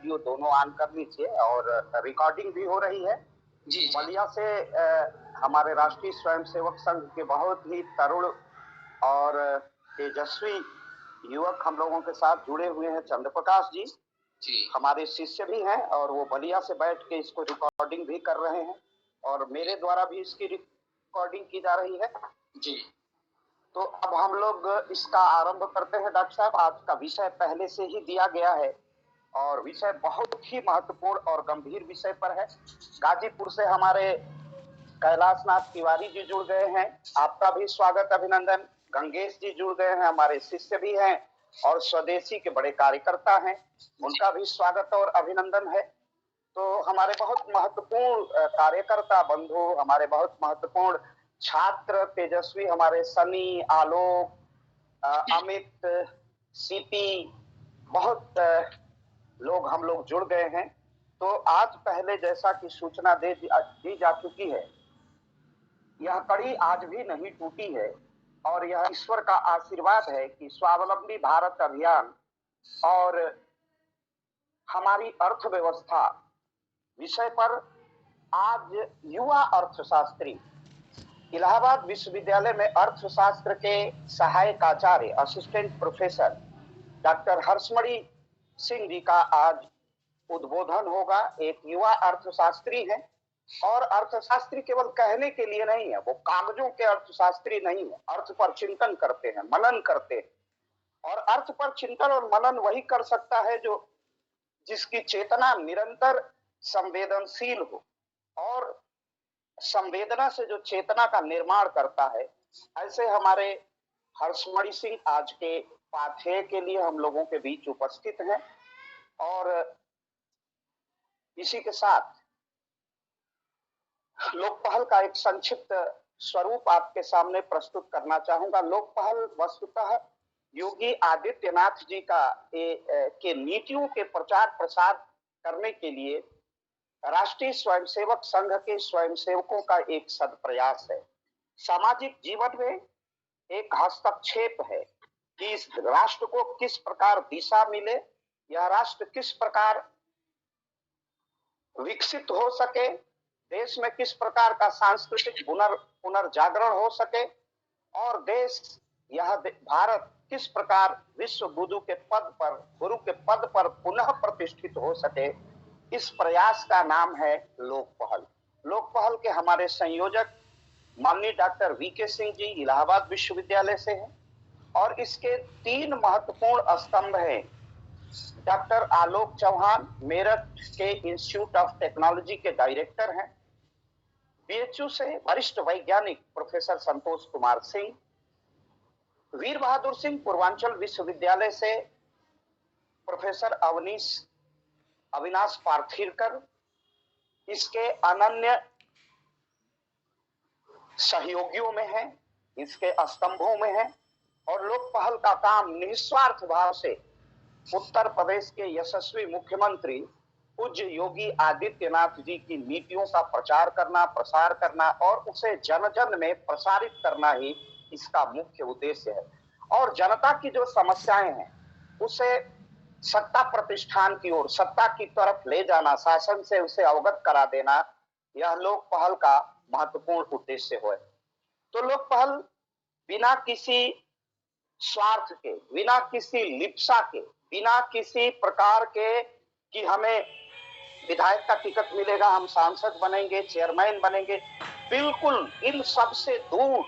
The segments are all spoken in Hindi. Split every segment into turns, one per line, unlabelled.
वीडियो दोनों ऑन कर लीजिए और रिकॉर्डिंग भी हो रही है।
जी, जी।
बलिया से हमारे राष्ट्रीय स्वयंसेवक संघ के बहुत ही तरुण और तेजस्वी युवक हम लोगों के साथ जुड़े हुए हैं। चंद्रप्रकाश जी हमारे शिष्य भी हैं और वो बलिया से बैठ के इसको रिकॉर्डिंग भी कर रहे हैं और मेरे द्वारा भी इसकी रिकॉर्डिंग की जा रही है
जी।
तो अब हम लोग इसका आरंभ करते हैं। डॉक्टर साहब, आज का विषय पहले से ही दिया गया है और विषय बहुत ही महत्वपूर्ण और गंभीर विषय पर है। गाजीपुर से हमारे कैलाशनाथ तिवारी जी जुड़ गए हैं, आपका भी स्वागत अभिनंदन। गंगेश जी जुड़ गए हैं, हमारे शिष्य भी हैं और स्वदेशी के बड़े कार्यकर्ता हैं, उनका भी स्वागत और अभिनंदन है। तो हमारे बहुत महत्वपूर्ण कार्यकर्ता बंधु, हमारे बहुत महत्वपूर्ण छात्र तेजस्वी, हमारे सनी, आलोक, अमित, सीपी, बहुत लोग हम लोग जुड़ गए हैं। तो आज पहले जैसा कि सूचना दी जा चुकी है, यह कड़ी आज भी नहीं टूटी है और यह ईश्वर का आशीर्वाद है कि स्वावलंबी भारत अभियान और हमारी अर्थव्यवस्था विषय पर आज युवा अर्थशास्त्री इलाहाबाद विश्वविद्यालय में अर्थशास्त्र के सहायक आचार्य assistant professor doctor Harshmani Singh ji का आज उद्बोधन होगा। एक युवा अर्थशास्त्री है और अर्थशास्त्री केवल कहने के लिए नहीं है, वो कागजों के अर्थशास्त्री नहीं है, अर्थ पर चिंतन करते हैं, मनन करते हैं और अर्थ पर चिंतन और मनन वही कर सकता है जो जिसकी चेतना निरंतर संवेदनशील हो और संवेदना से जो चेतना का निर्माण करता है। ऐसे हमारे हर्षमणि सिंह आज के पाठ्य के लिए हम लोगों के बीच उपस्थित हैं और इसी के साथ लोकपहल का एक संक्षिप्त स्वरूप आपके सामने प्रस्तुत करना चाहूंगा। लोकपहल वस्तुतः योगी आदित्यनाथ जी के नीतियों के प्रचार प्रसार करने के लिए राष्ट्रीय स्वयंसेवक संघ के स्वयंसेवकों का एक सदप्रयास है। सामाजिक जीवन में एक हस्तक्षेप है कि इस राष्ट्र को किस प्रकार दिशा मिले, यह राष्ट्र किस प्रकार विकसित हो सके, देश में किस प्रकार का सांस्कृतिक पुनर्जागरण हो सके और देश यह भारत किस प्रकार विश्व गुरु के पद पर पुनः प्रतिष्ठित हो सके। इस प्रयास का नाम है लोकपहल। लोकपहल के हमारे संयोजक माननीय डॉक्टर वीके सिंह जी इलाहाबाद विश्वविद्यालय से हैं और इसके 3 महत्वपूर्ण स्तंभ हैं। डॉक्टर आलोक चौहान मेरठ के इंस्टीट्यूट ऑफ टेक्नोलॉजी के डायरेक्टर हैं। बीएचयू से वरिष्ठ वैज्ञानिक प्रोफेसर संतोष कुमार सिंह। वीर बहादुर सिंह पूर्वांचल विश्वविद्यालय से प्रोफेसर अविनाश पार्थीरकर इसके अनन्य सहयोगियों में है, इसके स्तंभों में है और लोकपहल का काम निस्वार्थ भाव से उत्तर प्रदेश के यशस्वी मुख्यमंत्री पूज्य योगी आदित्यनाथ जी की नीतियों का प्रचार करना, प्रसार करना और उसे जन जन में प्रसारित करना ही इसका मुख्य उद्देश्य है और जनता की जो समस्याएं हैं उसे सत्ता प्रतिष्ठान की ओर, सत्ता की तरफ ले जाना, शासन से उसे अवगत करा देना, यह लोकपहल का महत्वपूर्ण उद्देश्य है। तो लोकपहल बिना किसी स्वार्थ के, बिना किसी लिप्सा के, बिना किसी प्रकार के कि हमें विधायक का टिकट मिलेगा, हम सांसद बनेंगे, चेयरमैन बनेंगे, बिल्कुल इन सब से दूर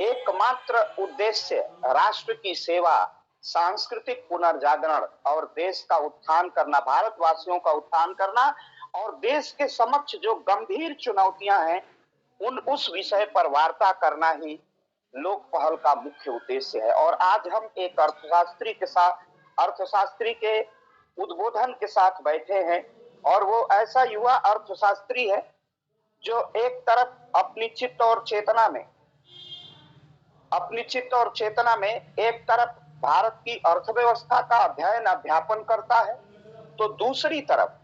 एकमात्र उद्देश्य राष्ट्र की सेवा, सांस्कृतिक पुनर्जागरण और देश का उत्थान करना, भारतवासियों का उत्थान करना और देश के समक्ष जो गंभीर चुनौतियां हैं उस विषय पर वार्ता करना ही लोकपहल का मुख्य उद्देश्य है। और आज हम एक अर्थशास्त्री के उद्बोधन के साथ बैठे हैं और वो ऐसा युवा अर्थशास्त्री है जो एक तरफ अपनी चित्त और चेतना में एक तरफ भारत की अर्थव्यवस्था का अध्ययन अध्यापन करता है तो दूसरी तरफ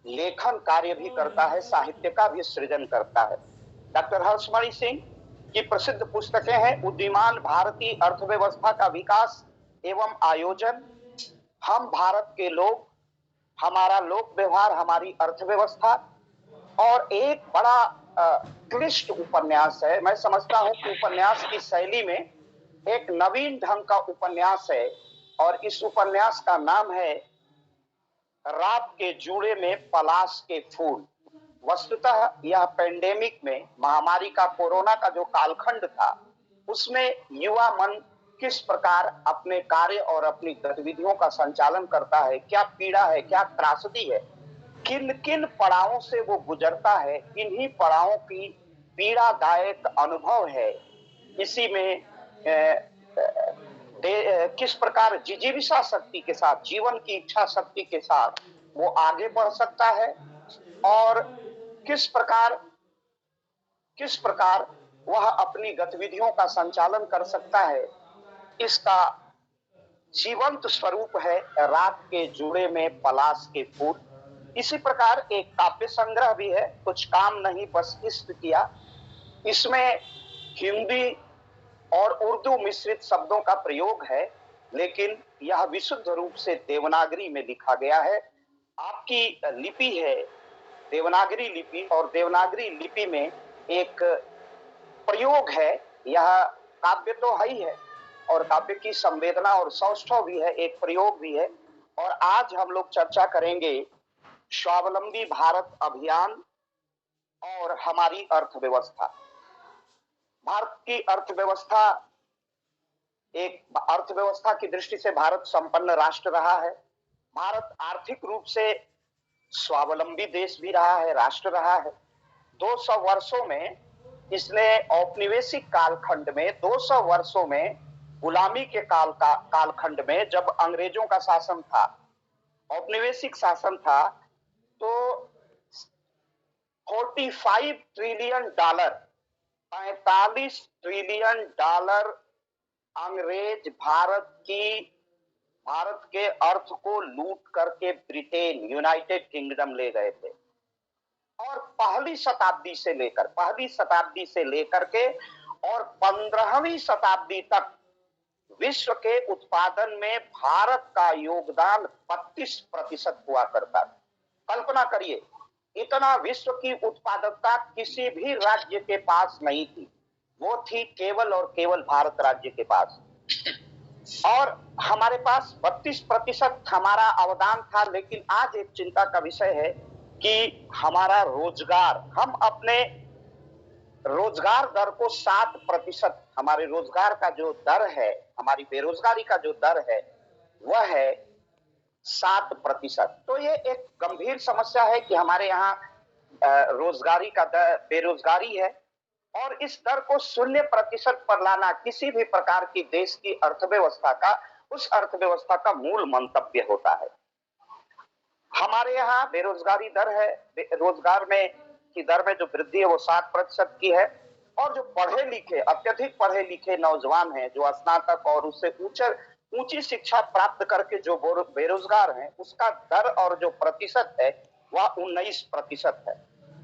लेखन कार्य भी करता है, साहित्य का भी सृजन करता है। डॉक्टर हर्षमणि सिंह की प्रसिद्ध पुस्तकें हैं उद्यमान भारतीय अर्थव्यवस्था का विकास, एवं आयोजन, हम भारत के लोग, हमारा लोक व्यवहार, हमारी अर्थव्यवस्था, और एक बड़ा क्लिष्ट उपन्यास है। मैं समझता हूं कि उपन्यास की शैली में एक नवीन ढंग का उपन्यास है, और इस उपन्यास का नाम है रात के जूड़े में पलाश के फूल। वस्तुतः यह पेंडेमिक में, महामारी का, कोरोना का जो कालखंड था, उसमें युवा मन किस प्रकार अपने कार्य और अपनी गतिविधियों का संचालन करता है, क्या पीड़ा है, क्या त्रासदी है, किन किन पड़ावों से वो गुजरता है, किन्हीं पड़ावों की पीड़ादायक अनुभव है, इसी में किस प्रकार जिजीविषा शक्ति के साथ, जीवन की इच्छा शक्ति के साथ वो आगे बढ़ सकता है, और किस प्रकार वह अपनी गतिविधियों का संचालन कर सकता है, इसका जीवंत स्वरूप है रात के जूड़े में पलाश के फूल। इसी प्रकार एक काव्य संग्रह भी है, कुछ काम नहीं बस इश्क किया। इसमें हिंदी और उर्दू मिश्रित शब्दों का प्रयोग है, लेकिन यह विशुद्ध रूप से देवनागरी में लिखा गया है। आपकी लिपि है देवनागरी लिपि, और देवनागरी लिपि में एक प्रयोग है। यह काव्य तो है ही है, और काव्य की संवेदना और सौष्ठव भी है, एक प्रयोग भी है। और आज हम लोग चर्चा करेंगे स्वावलंबी भारत अभियान और हमारी अर्थव्यवस्था। भारत की अर्थव्यवस्था, एक अर्थव्यवस्था की दृष्टि से भारत संपन्न राष्ट्र रहा है। भारत आर्थिक रूप से स्वावलंबी देश भी रहा है, राष्ट्र रहा है। 200 वर्षों में इसने औपनिवेशिक कालखंड में, 200 वर्षों में गुलामी के कालखंड में, जब अंग्रेजों का शासन था, औपनिवेशिक शासन था, तो 45 ट्रिलियन डॉलर, 45 ट्रिलियन डॉलर अंग्रेज भारत के अर्थ को लूट करके ब्रिटेन, यूनाइटेड किंगडम ले गए थे। और पहली शताब्दी से लेकर के और 15वीं शताब्दी तक विश्व के उत्पादन में भारत का योगदान 32% हुआ करता था। कल्पना करिए, इतना विश्व की उत्पादकता किसी भी राज्य के पास नहीं थी, वो थी केवल और केवल भारत राज्य के पास। और हमारे पास 32% हमारा अवदान था। लेकिन आज एक चिंता का विषय है कि हमारा रोजगार, हम अपने रोजगार दर को 7%, हमारे रोजगार का जो दर है, हमारी बेरोजगारी का जो दर है, वह है 7%। तो ये एक गंभीर समस्या है कि हमारे यहाँ रोजगारी का दर, बेरोजगारी है, और इस दर को 0% पर लाना किसी भी प्रकार की देश की अर्थव्यवस्था का, उस अर्थव्यवस्था का मूल मंतव्य होता है। हमारे यहाँ बेरोजगारी दर है, रोजगार में की दर में जो वृद्धि है वो 7% की है, और जो पढ़े लिखे, अत्यधिक पढ़े लिखे नौजवान हैं, जो स्नातक और उससे ऊंची शिक्षा प्राप्त करके जो बेरोजगार हैं, उसका दर और जो प्रतिशत है वह 19% है।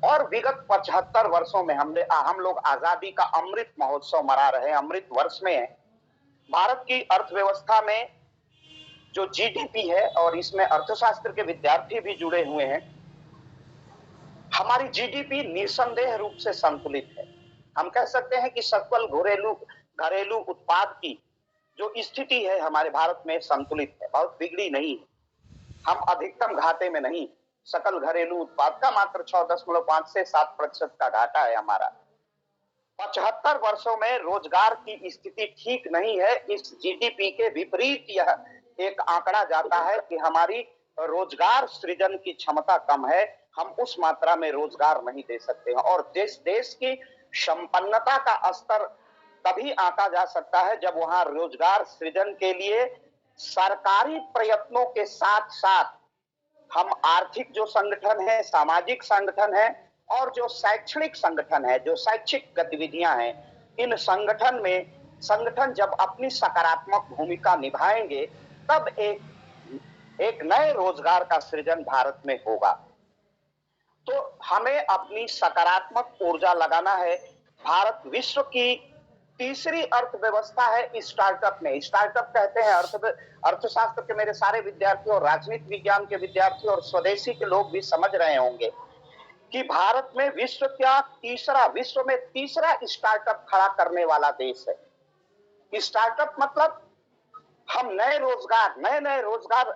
और विगत 75 वर्षों में हम लोग आजादी का अमृत महोत्सव मना रहे हैं, अमृत वर्ष में है। भारत की अर्थव्यवस्था में जो जीडीपी है, और इसमें अर्थशास्त्र के विद्यार्थी भी जुड़े हुए हैं, हमारी जीडीपी निसंदेह रूप से संतुलित है। हम कह सकते हैं कि सकल घरेलू उत्पाद की जो स्थिति है हमारे भारत में संतुलित है, बहुत बिगड़ी नहीं है। हम अधिकतम घाटे में नहीं, सकल घरेलू उत्पाद का मात्र 6.5 से 7% का घाटा है हमारा। 75 वर्षों में रोजगार की स्थिति ठीक नहीं है। इस जीडीपी के विपरीत यह एक आंकड़ा जाता है कि हमारी रोजगार सृजन की क्षमता कम है, हम उस मात्रा में रोजगार नहीं दे सकते हैं। और देश की संपन्नता का स्तर तभी आंका जा सकता है जब वहां रोजगार सृजन के लिए सरकारी प्रयत्नों के साथ साथ हम आर्थिक जो संगठन है, सामाजिक संगठन है, और जो शैक्षणिक संगठन है, जो शैक्षिक गतिविधियां हैं, इन संगठन जब अपनी सकारात्मक भूमिका निभाएंगे, तब एक नए रोजगार का सृजन भारत में होगा। तो हमें अपनी सकारात्मक ऊर्जा लगाना है। भारत विश्व की तीसरी अर्थव्यवस्था है स्टार्टअप में। स्टार्टअप कहते हैं अर्थशास्त्र के मेरे सारे विद्यार्थी और राजनीति विज्ञान के विद्यार्थी और स्वदेशी के लोग भी समझ रहे होंगे कि भारत में विश्व में तीसरा स्टार्टअप खड़ा करने वाला देश है। स्टार्टअप मतलब हम नए रोजगार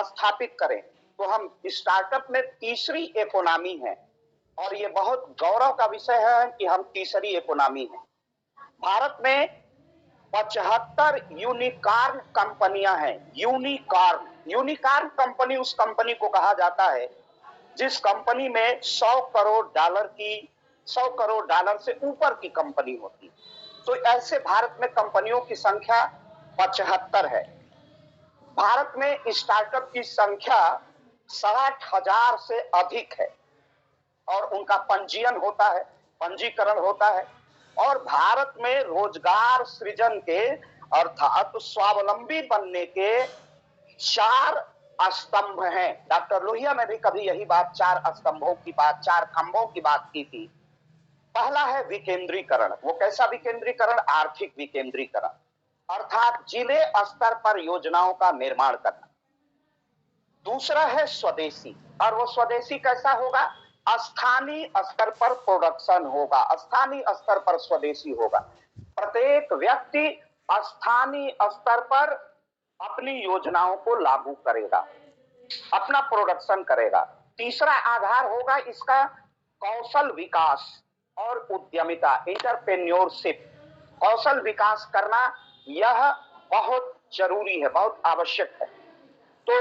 स्थापित करें, तो हम स्टार्टअप में तीसरी इकोनॉमी है और ये बहुत गौरव का विषय है कि हम तीसरी इकोनॉमी है। भारत में 75 यूनिकॉर्न कंपनियां हैं। यूनिकॉर्न कंपनी उस कंपनी को कहा जाता है जिस कंपनी में 100 करोड़ डॉलर से ऊपर की कंपनी होती। तो ऐसे भारत में कंपनियों की संख्या 75 है। भारत में स्टार्टअप की संख्या 60,000 से अधिक है और उनका पंजीकरण होता है और भारत में रोजगार सृजन के अर्थात स्वावलंबी बनने के 4 स्तंभ हैं। डॉक्टर लोहिया ने भी कभी यही बात 4 खंभों की बात की थी। पहला है विकेंद्रीकरण। वो कैसा विकेंद्रीकरण? आर्थिक विकेंद्रीकरण, अर्थात जिले स्तर पर योजनाओं का निर्माण करना। दूसरा है स्वदेशी, और वो स्वदेशी कैसा होगा? स्थानीय स्तर पर प्रोडक्शन होगा, स्थानीय स्तर पर स्वदेशी होगा। प्रत्येक व्यक्ति स्थानीय स्तर पर अपनी योजनाओं को लागू करेगा, अपना प्रोडक्शन करेगा। तीसरा आधार होगा इसका कौशल विकास और उद्यमिता, एंटरप्रेन्योरशिप। कौशल विकास करना यह बहुत जरूरी है, बहुत आवश्यक है। तो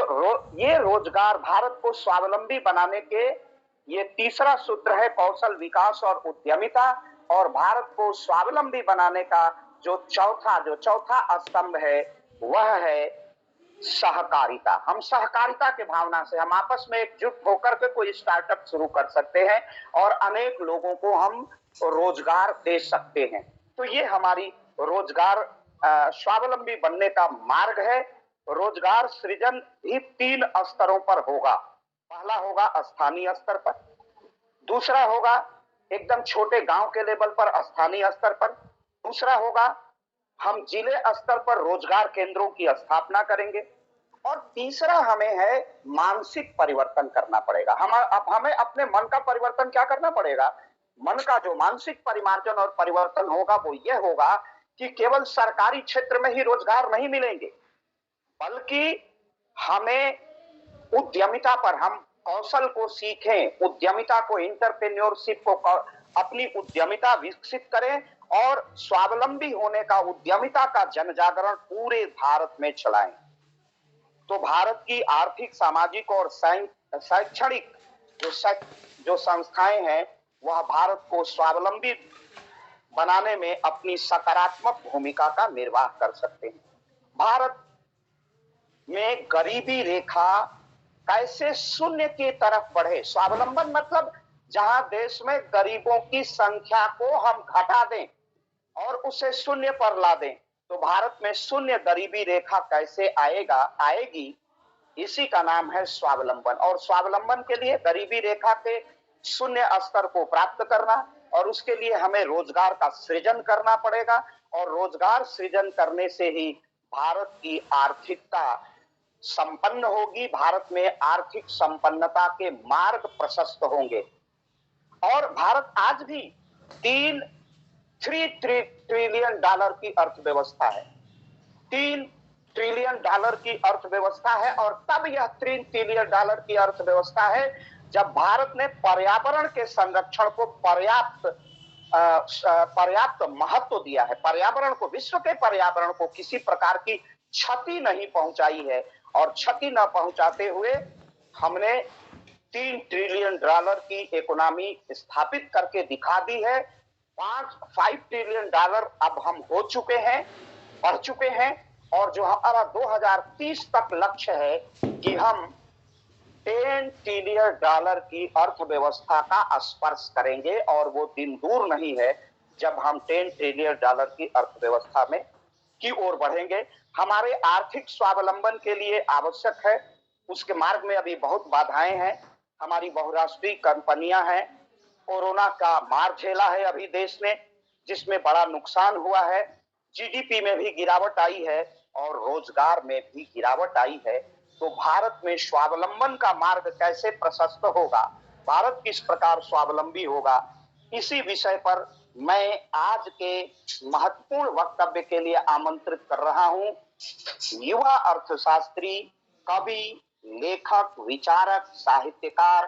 ये रोजगार, भारत को स्वावलंबी बनाने के ये तीसरा सूत्र है कौशल विकास और उद्यमिता। और भारत को स्वावलंबी बनाने का जो चौथा स्तंभ है वह है सहकारिता। हम सहकारिता के भावना से हम आपस में एकजुट होकर के कोई स्टार्टअप शुरू कर सकते हैं और अनेक लोगों को हम रोजगार दे सकते हैं। तो ये हमारी रोजगार स्वावलंबी बनने का मार्ग है। रोजगार सृजन भी 3 स्तरों पर होगा। पहला होगा स्थानीय स्तर पर, दूसरा होगा एकदम छोटे गांव के लेवल पर स्थानीय स्तर पर, दूसरा होगा हम जिले स्तर पर रोजगार केंद्रों की स्थापना करेंगे और तीसरा हमें है मानसिक परिवर्तन करना पड़ेगा। हमें अपने मन का परिवर्तन क्या करना पड़ेगा? मन का जो मानसिक परिमार्जन और परिवर्तन होगा वो ये होगा कि केवल सरकारी क्षेत्र में ही रोजगार नहीं मिलेंगे, बल्कि हमें उद्यमिता पर, हम कौशल को सीखें, उद्यमिता को, एंटरप्रेन्योरशिप को, अपनी उद्यमिता विकसित करें और स्वावलंबी होने का, उद्यमिता का जन जागरण पूरे भारत में चलाएं। तो भारत की आर्थिक, सामाजिक और शैक्षणिक जो संस्थाएं हैं वह भारत को स्वावलंबी बनाने में अपनी सकारात्मक भूमिका का निर्वाह कर सकते हैं। भारत में गरीबी रेखा कैसे शून्य की तरफ बढ़े? स्वावलंबन मतलब जहां देश में गरीबों की संख्या को हम घटा दें और उसे शून्य पर ला दें। तो भारत में शून्य गरीबी रेखा कैसे आएगी, इसी का नाम है स्वावलंबन। और स्वावलंबन के लिए गरीबी रेखा के शून्य स्तर को प्राप्त करना और उसके लिए हमें रोजगार का सृजन करना पड़ेगा और रोजगार सृजन करने से ही भारत की आर्थिकता संपन्न होगी, भारत में आर्थिक संपन्नता के मार्ग प्रशस्त होंगे। और भारत आज भी 3 ट्रिलियन डॉलर की अर्थव्यवस्था है, 3 ट्रिलियन डॉलर की अर्थव्यवस्था है। और तब यह 3 ट्रिलियन डॉलर की अर्थव्यवस्था है जब भारत ने पर्यावरण के संरक्षण को पर्याप्त महत्व दिया है। पर्यावरण को, विश्व के पर्यावरण को किसी प्रकार की क्षति नहीं पहुंचाई है और क्षति न पहुंचाते हुए हमने 3 ट्रिलियन डॉलर की इकोनॉमी स्थापित करके दिखा दी है। 5 ट्रिलियन डॉलर अब हम हो चुके हैं, बढ़ चुके हैं। और जो हमारा 2030 तक लक्ष्य है कि हम 10 ट्रिलियन डॉलर की अर्थव्यवस्था का स्पर्श करेंगे और वो दिन दूर नहीं है जब हम 10 ट्रिलियन डॉलर की अर्थव्यवस्था में की ओर बढ़ेंगे। हमारे आर्थिक स्वावलंबन के लिए आवश्यक है, उसके मार्ग में अभी बहुत बाधाएं हैं। हमारी बहुराष्ट्रीय कंपनियां हैं, कोरोना का मार झेला है अभी देश ने, जिसमें बड़ा नुकसान हुआ है। जीडीपी में भी गिरावट आई है और रोजगार में भी गिरावट आई है। तो भारत में स्वावलंबन का मार्ग कैसे प्रशस्त होगा, भारत किस प्रकार स्वावलंबी होगा, इसी विषय पर मैं आज के महत्वपूर्ण वक्तव्य के लिए आमंत्रित कर रहा हूं युवा अर्थशास्त्री, कवि, लेखक, विचारक, साहित्यकार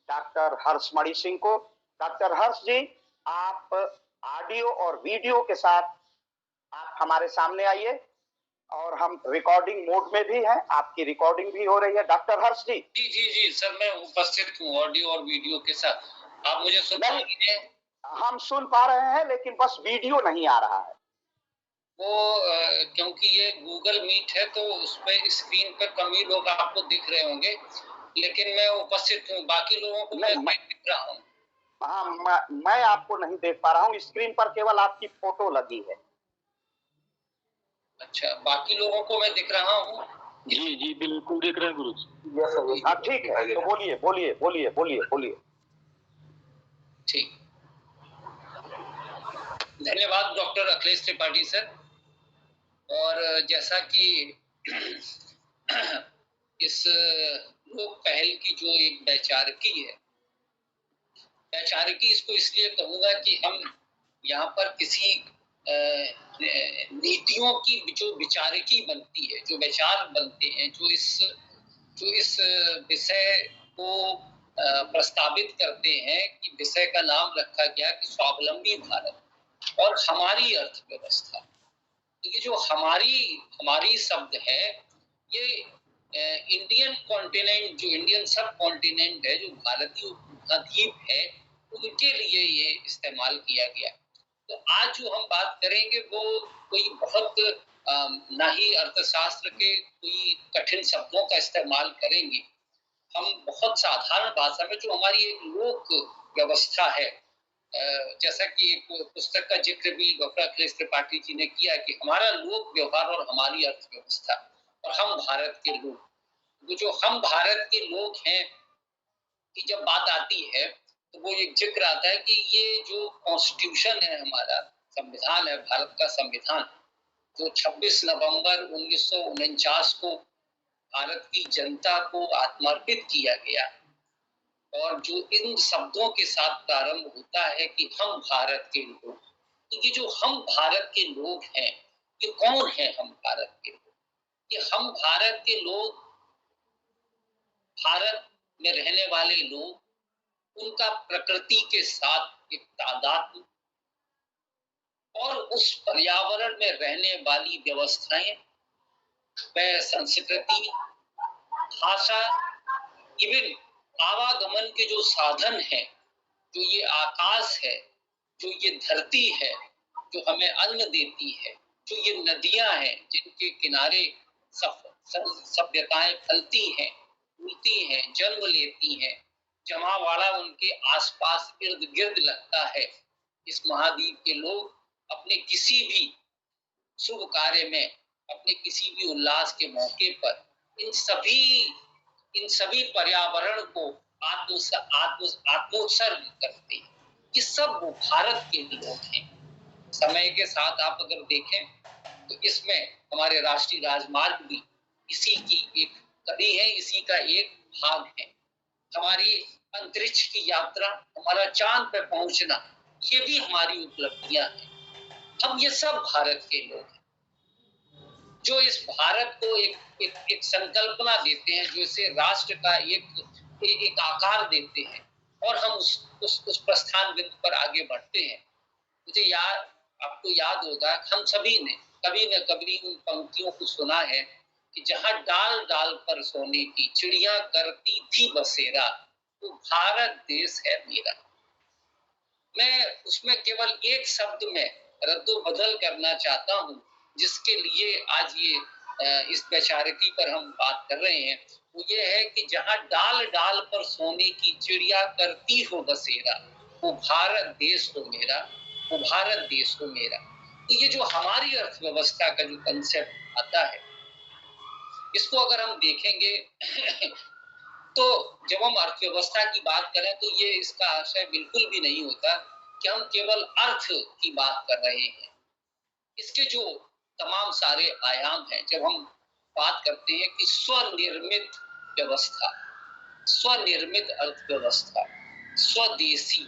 डॉक्टर हर्षमणि सिंह को। डॉक्टर हर्ष जी, आप ऑडियो और वीडियो के साथ आप हमारे सामने आइए और हम रिकॉर्डिंग मोड में भी हैं, आपकी रिकॉर्डिंग भी हो रही है। डॉक्टर हर्ष जी।
जी जी जी सर, मैं उपस्थित हूँ ऑडियो और वीडियो के साथ। आप मुझे सुन पा रही हैं?
हम सुन पा रहे हैं, लेकिन बस वीडियो नहीं आ रहा है।
वो क्योंकि ये गूगल मीट है तो उसमें स्क्रीन पर कम ही लोग आपको दिख रहे होंगे, लेकिन मैं उपस्थित हूँ, बाकी लोगों को मैं दिख रहा हूँ।
हाँ, मैं आपको नहीं देख पा रहा हूँ, स्क्रीन पर केवल आपकी फोटो लगी है।
अच्छा, बाकी लोगों को मैं दिख रहा हूँ?
जी जी बिल्कुल दिख रहे हैं गुरु जी।
हाँ ठीक है, तो बोलिए बोलिए बोलिए बोलिए बोलिए।
ठीक, धन्यवाद डॉक्टर अखिलेश त्रिपाठी सर। और जैसा कि इस लोक पहल की जो एक वैचारिकी है, वैचारिकी इसको इसलिए कहूंगा कि हम यहाँ पर किसी नीतियों की जो विचारिकी बनती है, जो विचार बनते हैं, जो इस विषय को प्रस्तावित करते हैं कि विषय का नाम रखा गया कि स्वावलंबी भारत और हमारी अर्थव्यवस्था। तो ये जो हमारी शब्द है, ये इंडियन कॉन्टिनेंट, जो इंडियन सब कॉन्टिनेंट है, जो भारतीय उपद्वीप है, उनके लिए ये इस्तेमाल किया गया। तो आज जो हम बात करेंगे वो कोई बहुत ना ही अर्थशास्त्र के कोई कठिन शब्दों का इस्तेमाल करेंगे। हम बहुत साधारण भाषा में, जो हमारी एक लोक व्यवस्था है, जैसा कि एक पुस्तक का जिक्र भी डॉक्टर अखिलेश त्रिपाठी जी ने किया कि हमारा लोक व्यवहार और हमारी अर्थव्यवस्था और हम भारत के लोग, वो जो हम भारत के लोग हैं की जब बात आती है तो वो एक जिक्र आता है कि ये जो कॉन्स्टिट्यूशन है, हमारा संविधान है, भारत का संविधान, जो 26 नवंबर 1949 को भारत की जनता को आत्मार्पित किया गया, और जो इन शब्दों के साथ प्रारंभ होता है कि हम भारत के लोग। तो ये जो हम भारत के लोग हैं, ये कौन है हम भारत के लोग? ये हम भारत के लोग, भारत में रहने वाले लोग, उनका प्रकृति के साथ एक तादात्म्य और उस पर्यावरण में रहने वाली व्यवस्थाएं, वह संस्कृति, भाषा, इवन आवागमन के जो साधन है, जो ये आकाश है, जो ये धरती है, जो हमें अन्न देती है, जो ये नदियां हैं जिनके किनारे सभ्यताएं फलती हैं, फूलती हैं, जन्म लेती हैं, जमावाड़ा उनके आसपास इर्द गिर्द लगता है। इस महाद्वीप के लोग अपने किसी भी शुभ कार्य में, अपने किसी भी उल्लास के मौके पर इन सभी पर्यावरण को आत्मोत्सर्ग करते हैं। ये सब वो भारत के लोग हैं। समय के साथ आप अगर देखें तो इसमें हमारे राष्ट्रीय राजमार्ग भी इसी की एक कड़ी है, इसी का एक भाग है। हमारी अंतरिक्ष की यात्रा, हमारा चांद पर पहुंचना, ये भी हमारी उपलब्धियां हैं। हम ये सब भारत के लोग हैं, जो इस भारत को एक संकल्पना देते हैं, जो इसे राष्ट्र का एक आकार देते हैं, और हम उस प्रस्थान बिंदु पर आगे बढ़ते हैं। मुझे आपको याद होगा, हम सभी ने कभी न कभी उन पंक्तियों को सुना है कि जहां डाल डाल पर सोने की चिड़िया करती थी बसेरा, वो भारत देश है मेरा। मैं उसमें केवल एक शब्द में रद्दोबदल करना चाहता हूँ, जिसके लिए आज ये इस वैचारिकी पर हम बात कर रहे हैं। वो ये है कि जहां डाल डाल पर सोने की चिड़िया करती हो बसेरा, वो भारत देश हो मेरा, वो भारत देश हो मेरा। तो ये जो हमारी अर्थव्यवस्था का जो कंसेप्ट आता है, इसको अगर हम देखेंगे तो जब हम अर्थव्यवस्था की बात करें तो ये इसका आशय बिल्कुल भी नहीं होता कि हम केवल अर्थ की बात कर रहे हैं। इसके जो तमाम सारे आयाम हैं, जब हम बात करते हैं कि स्वनिर्मित व्यवस्था, स्वनिर्मित अर्थव्यवस्था, स्वदेशी,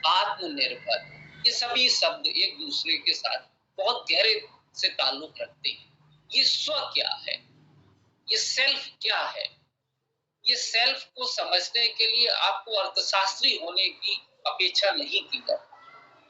आत्मनिर्भर, ये सभी शब्द एक दूसरे के साथ बहुत गहरे से ताल्लुक रखते हैं। ये स्व क्या है, ये सेल्फ क्या है, ये सेल्फ को समझने के लिए आपको अर्थशास्त्री होने की अपेक्षा नहीं की जाती।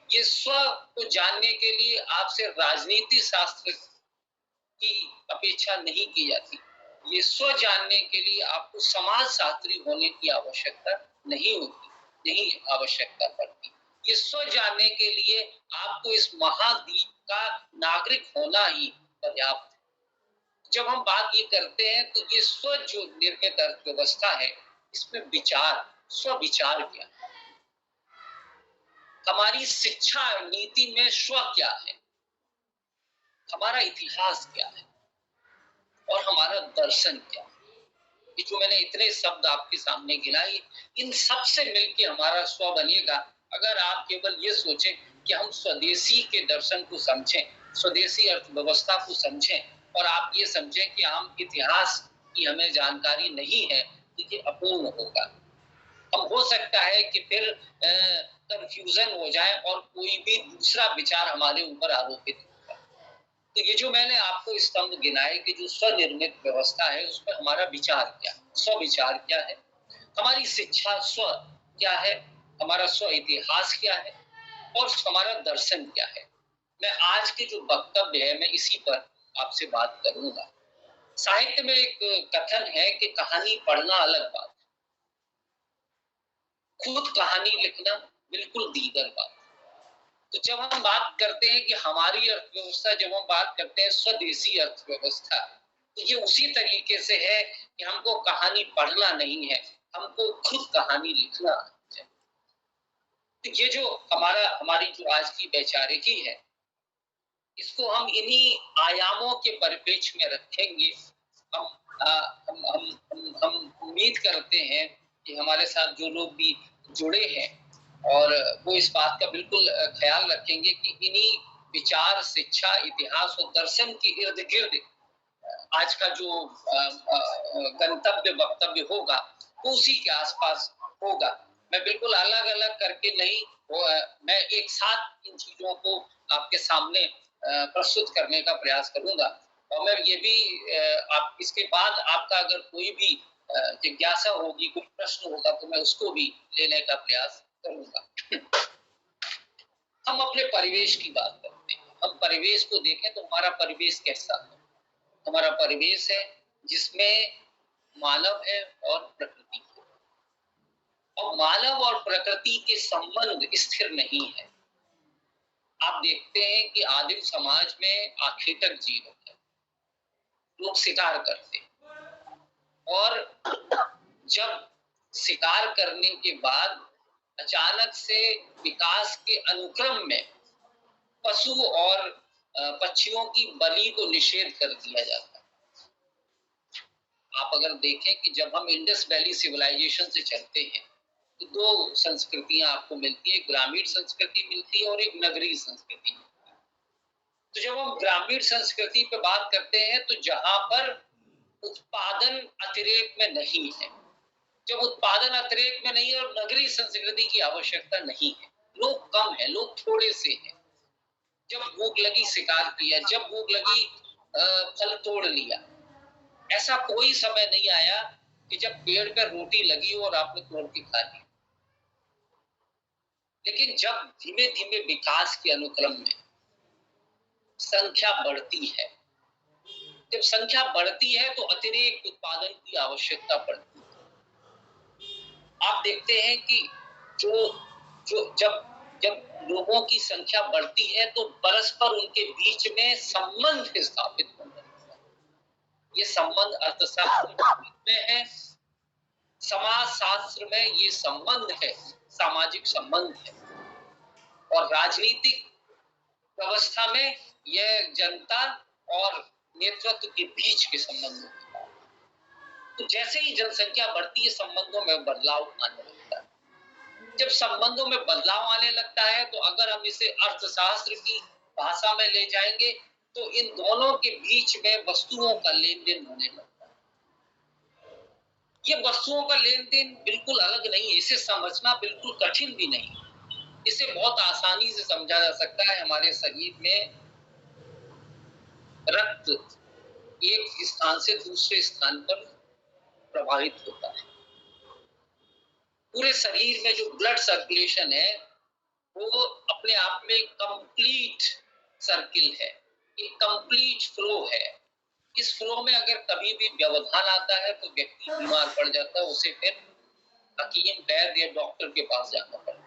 ये स्व को जानने के लिए आपसे राजनीति शास्त्र की अपेक्षा नहीं की जाती। ये स्व जानने के लिए आपको समाज शास्त्री होने की आवश्यकता नहीं होती, नहीं आवश्यकता पड़ती। ये स्व जानने के लिए आपको इस महाद्वीप का नागरिक होना ही पर्याप्त है। जब हम बात ये करते हैं तो ये स्व जो निर्मित अर्थव्यवस्था है, इसमें विचार, स्व विचार क्या है, हमारी शिक्षा नीति में स्व क्या है, हमारा इतिहास क्या है और हमारा दर्शन क्या है। ये जो मैंने इतने शब्द आपके सामने गिनाए, इन सब से मिलके हमारा स्व बनेगा अगर आप केवल ये सोचें कि हम स्वदेशी के दर्शन को समझें, स्वदेशी अर्थव्यवस्था को समझें और आप ये समझें कि हम इतिहास की हमें जानकारी नहीं है, तो ये अपूर्ण होगा। हम हो सकता है कि फिर कंफ्यूजन हो जाए और कोई भी दूसरा विचार हमारे ऊपर आरोपित हो। तो ये जो मैंने आपको स्तंभ गिनाए कि जो स्वनिर्मित व्यवस्था है, उसमें हमारा विचार क्या, स्व विचार क्या है, हमारी शिक्षा स्व क्या है, हमारा स्व इतिहास क्या है और हमारा दर्शन क्या है। मैं आज के जो वक्तव्य है, मैं इसी पर आपसे बात करूंगा। साहित्य में एक कथन है कि कहानी पढ़ना अलग बात, खुद कहानी लिखना बिल्कुल दीगर बात। तो जब हम बात करते हैं कि हमारी अर्थव्यवस्था, जब हम बात करते हैं स्वदेशी अर्थव्यवस्था, तो ये उसी तरीके से है कि हमको कहानी पढ़ना नहीं है, हमको खुद कहानी लिखना है। तो ये जो हमारी जो आज की वैचारिकी है, इसको हम इन्हीं आयामों के परिप्रेक्ष्य में रखेंगे। हम उम्मीद करते हैं कि हमारे साथ जो लोग भी जुड़े हैं और वो इस बात का बिल्कुल ख्याल रखेंगे कि इन्हीं विचार, शिक्षा, इतिहास और दर्शन के इर्द गिर्द आज का जो गंतव्य वक्तव्य होगा वो उसी के आसपास होगा। मैं बिल्कुल अलग अलग करके नहीं, मैं एक साथ इन चीजों को आपके सामने प्रस्तुत करने का प्रयास करूंगा। और मैं ये भी आप इसके बाद आपका अगर कोई भी जिज्ञासा होगी, कोई प्रश्न होगा, तो मैं उसको भी लेने का प्रयास करूंगा। हम अपने परिवेश की बात करते हैं। हम परिवेश को देखें तो हमारा परिवेश कैसा है? हमारा परिवेश है जिसमें मानव है और प्रकृति है, और मानव और प्रकृति के संबंध स्थिर नहीं है। आप देखते हैं कि आदिम समाज में आखेटक जीवन है, लोग शिकार करते हैं और जब शिकार करने के बाद अचानक से विकास के अनुक्रम में पशु और पक्षियों की बलि को निषेध कर दिया जाता है। आप अगर देखें कि जब हम इंडस वैली सिविलाइजेशन से चलते हैं तो दो संस्कृतियां आपको मिलती है, ग्रामीण संस्कृति मिलती है और एक नगरीय संस्कृति मिलती है। तो जब हम ग्रामीण संस्कृति पे बात करते हैं तो जहां पर उत्पादन अतिरेक में नहीं है, जब उत्पादन अतिरेक में नहीं है और नगरीय संस्कृति की आवश्यकता नहीं है, लोग कम है, लोग थोड़े से हैं, जब भूख लगी शिकार किया, जब भूख लगी फल तोड़ लिया। ऐसा कोई समय नहीं आया कि जब पेड़ पर रोटी लगी और आपने तोड़ के खा ली। लेकिन जब धीमे धीमे विकास के अनुक्रम में संख्या बढ़ती है, जब संख्या बढ़ती है तो अतिरिक्त उत्पादन की आवश्यकता पड़ती है। आप देखते हैं कि जब लोगों की संख्या बढ़ती है तो परस्पर उनके बीच में संबंध स्थापित हो जाता है। ये संबंध अर्थशास्त्र में है, समाज शास्त्र में ये संबंध है, सामाजिक संबंध है, और राजनीतिक व्यवस्था में यह जनता और नेतृत्व के बीच के संबंध होता है। तो जैसे ही जनसंख्या बढ़ती है संबंधों में बदलाव आने लगता है। जब संबंधों में बदलाव आने लगता है तो अगर हम इसे अर्थशास्त्र की भाषा में ले जाएंगे तो इन दोनों के बीच में वस्तुओं का लेन देन होने लगता है। ये वस्तुओं का लेन देन बिल्कुल अलग नहीं है, इसे समझना बिल्कुल कठिन भी नहीं, इसे बहुत आसानी से समझा जा सकता है। हमारे शरीर में रक्त एक स्थान से दूसरे स्थान पर प्रवाहित होता है। पूरे शरीर में जो ब्लड सर्कुलेशन है वो अपने आप में कंप्लीट सर्किल है, एक कंप्लीट फ्लो है। इस फ्लो में अगर कभी भी व्यवधान आता है तो व्यक्ति बीमार पड़ जाता है, उसे फिर हकीम, वैद्य या डॉक्टर के पास जाना पड़ता है।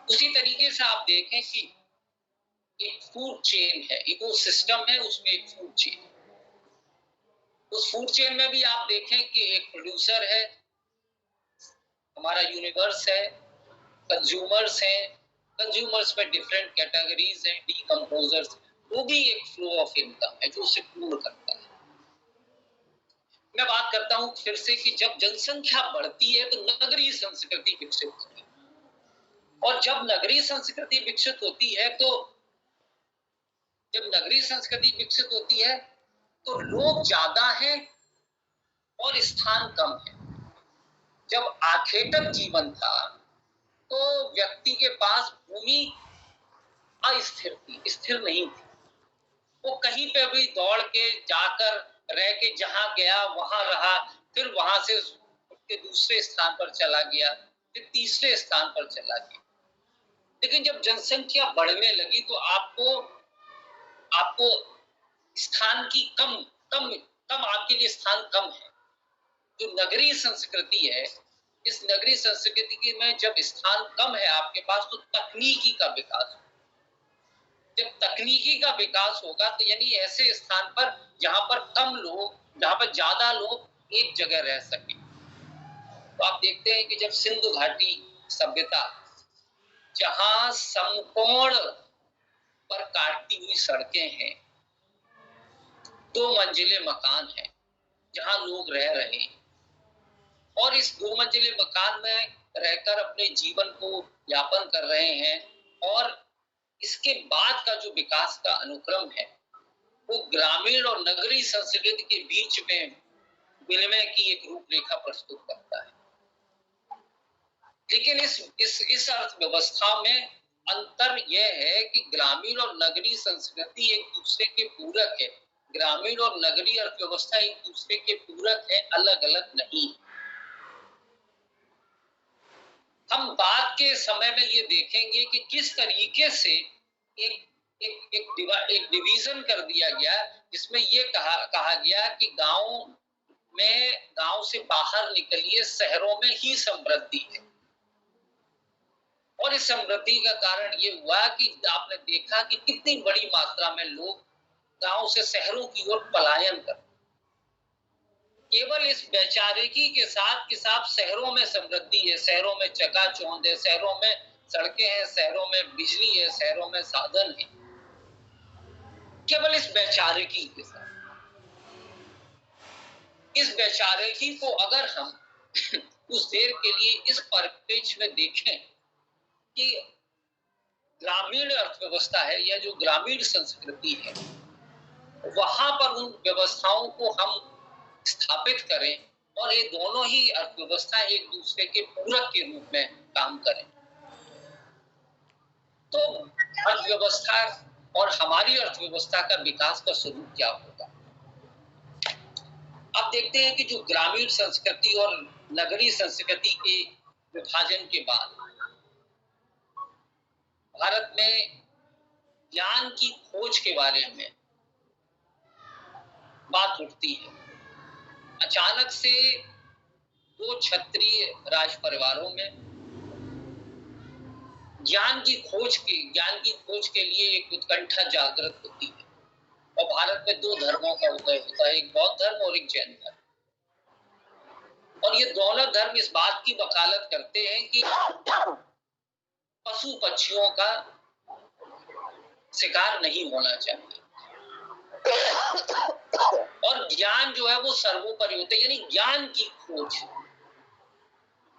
उसी तरीके से आप देखें कि एक फूड चेन है, इकोसिस्टम है, उसमें एक फूड चेन है। उस फूड चेन में भी आप देखें कि एक प्रोड्यूसर है, हमारा यूनिवर्स है, कंज्यूमर्स हैं, कंज्यूमर्स में डिफरेंट कैटेगरीज हैं, डीकंपोजर्स, वो भी एक फ्लो ऑफ इनकम है जो उसे पूर्ण करता है। मैं बात करता हूं फिर से कि जब जनसंख्या बढ़ती है तो नगरीय संस्कृति विकसित होती है, और जब नगरीय संस्कृति विकसित होती है तो लोग ज्यादा हैं और स्थान कम है। जब आखेटक जीवन था तो व्यक्ति के पास भूमि अस्थिर थी, स्थिर नहीं थी। वो कहीं पे भी दौड़ के जाकर रह के जहां गया वहां रहा, फिर वहां से उसके दूसरे स्थान पर चला गया, फिर तीसरे स्थान पर चला गया। लेकिन जब जनसंख्या बढ़ने लगी तो आपको स्थान की कम आपके लिए स्थान कम है। जो नगरीय संस्कृति है, इस नगरीय संस्कृति में जब स्थान कम है आपके पास तो तकनीकी का विकास होगा। जब तकनीकी का विकास होगा तो यानी ऐसे स्थान पर जहां पर कम लोग, जहां पर ज्यादा लोग एक जगह रह सके। तो आप देखते हैं कि जब सिंधु घाटी सभ्यता, जहां समकोण पर काटती हुई सड़कें हैं, 2 मंजिले मकान हैं जहां लोग रह रहे हैं, और इस 2 मंजिले मकान में रहकर अपने जीवन को यापन कर रहे हैं, और इसके बाद का जो विकास का अनुक्रम है वो ग्रामीण और नगरीय संस्कृति के बीच में विनिमय की एक रूपरेखा प्रस्तुत करता है। लेकिन इस अर्थव्यवस्था में अंतर यह है कि ग्रामीण और नगरीय संस्कृति एक दूसरे के पूरक है। ग्रामीण और नगरीय अर्थव्यवस्था एक दूसरे के पूरक है, अलग अलग नहीं। हम बाद के समय में ये देखेंगे कि किस तरीके से एक डिवीजन कर दिया गया, जिसमें ये कहा गया कि गांव से बाहर निकलिए, शहरों में ही समृद्धि है। और इस समृद्धि का कारण ये हुआ कि आपने देखा कि कितनी बड़ी मात्रा में लोग गांव से शहरों की ओर पलायन कर, केवल इस वैचारिकी के साथ कि साहब शहरों में समृद्धि है, शहरों में चकाचौंध है, शहरों में सड़कें हैं, शहरों में बिजली है, शहरों में साधन है, केवल इस वैचारिकी के साथ। इस वैचारिकी को अगर हम कुछ देर के लिए इस परिप्रेक्ष्य में देखें कि ग्रामीण अर्थव्यवस्था है या जो ग्रामीण संस्कृति है, वहां पर उन व्यवस्थाओं को हम स्थापित करें और ये दोनों ही अर्थव्यवस्था एक दूसरे के पूरक के रूप में काम करें, तो अर्थव्यवस्था और हमारी अर्थव्यवस्था का विकास का स्वरूप क्या होगा। आप देखते हैं कि जो ग्रामीण संस्कृति और नगरीय संस्कृति के विभाजन के बाद भारत में ज्ञान की खोज के बारे में बात उठती है। अचानक से 2 क्षत्रिय राज परिवारों में ज्ञान की खोज के लिए एक उत्कंठा जागृत होती है, और भारत में 2 धर्मों का उदय होता है, एक बौद्ध धर्म और एक जैन धर्म। और ये दोनों धर्म इस बात की वकालत करते हैं कि पशु पक्षियों का शिकार नहीं होना चाहिए, और ज्ञान जो है वो सर्वोपरि होता है, यानी ज्ञान की खोज।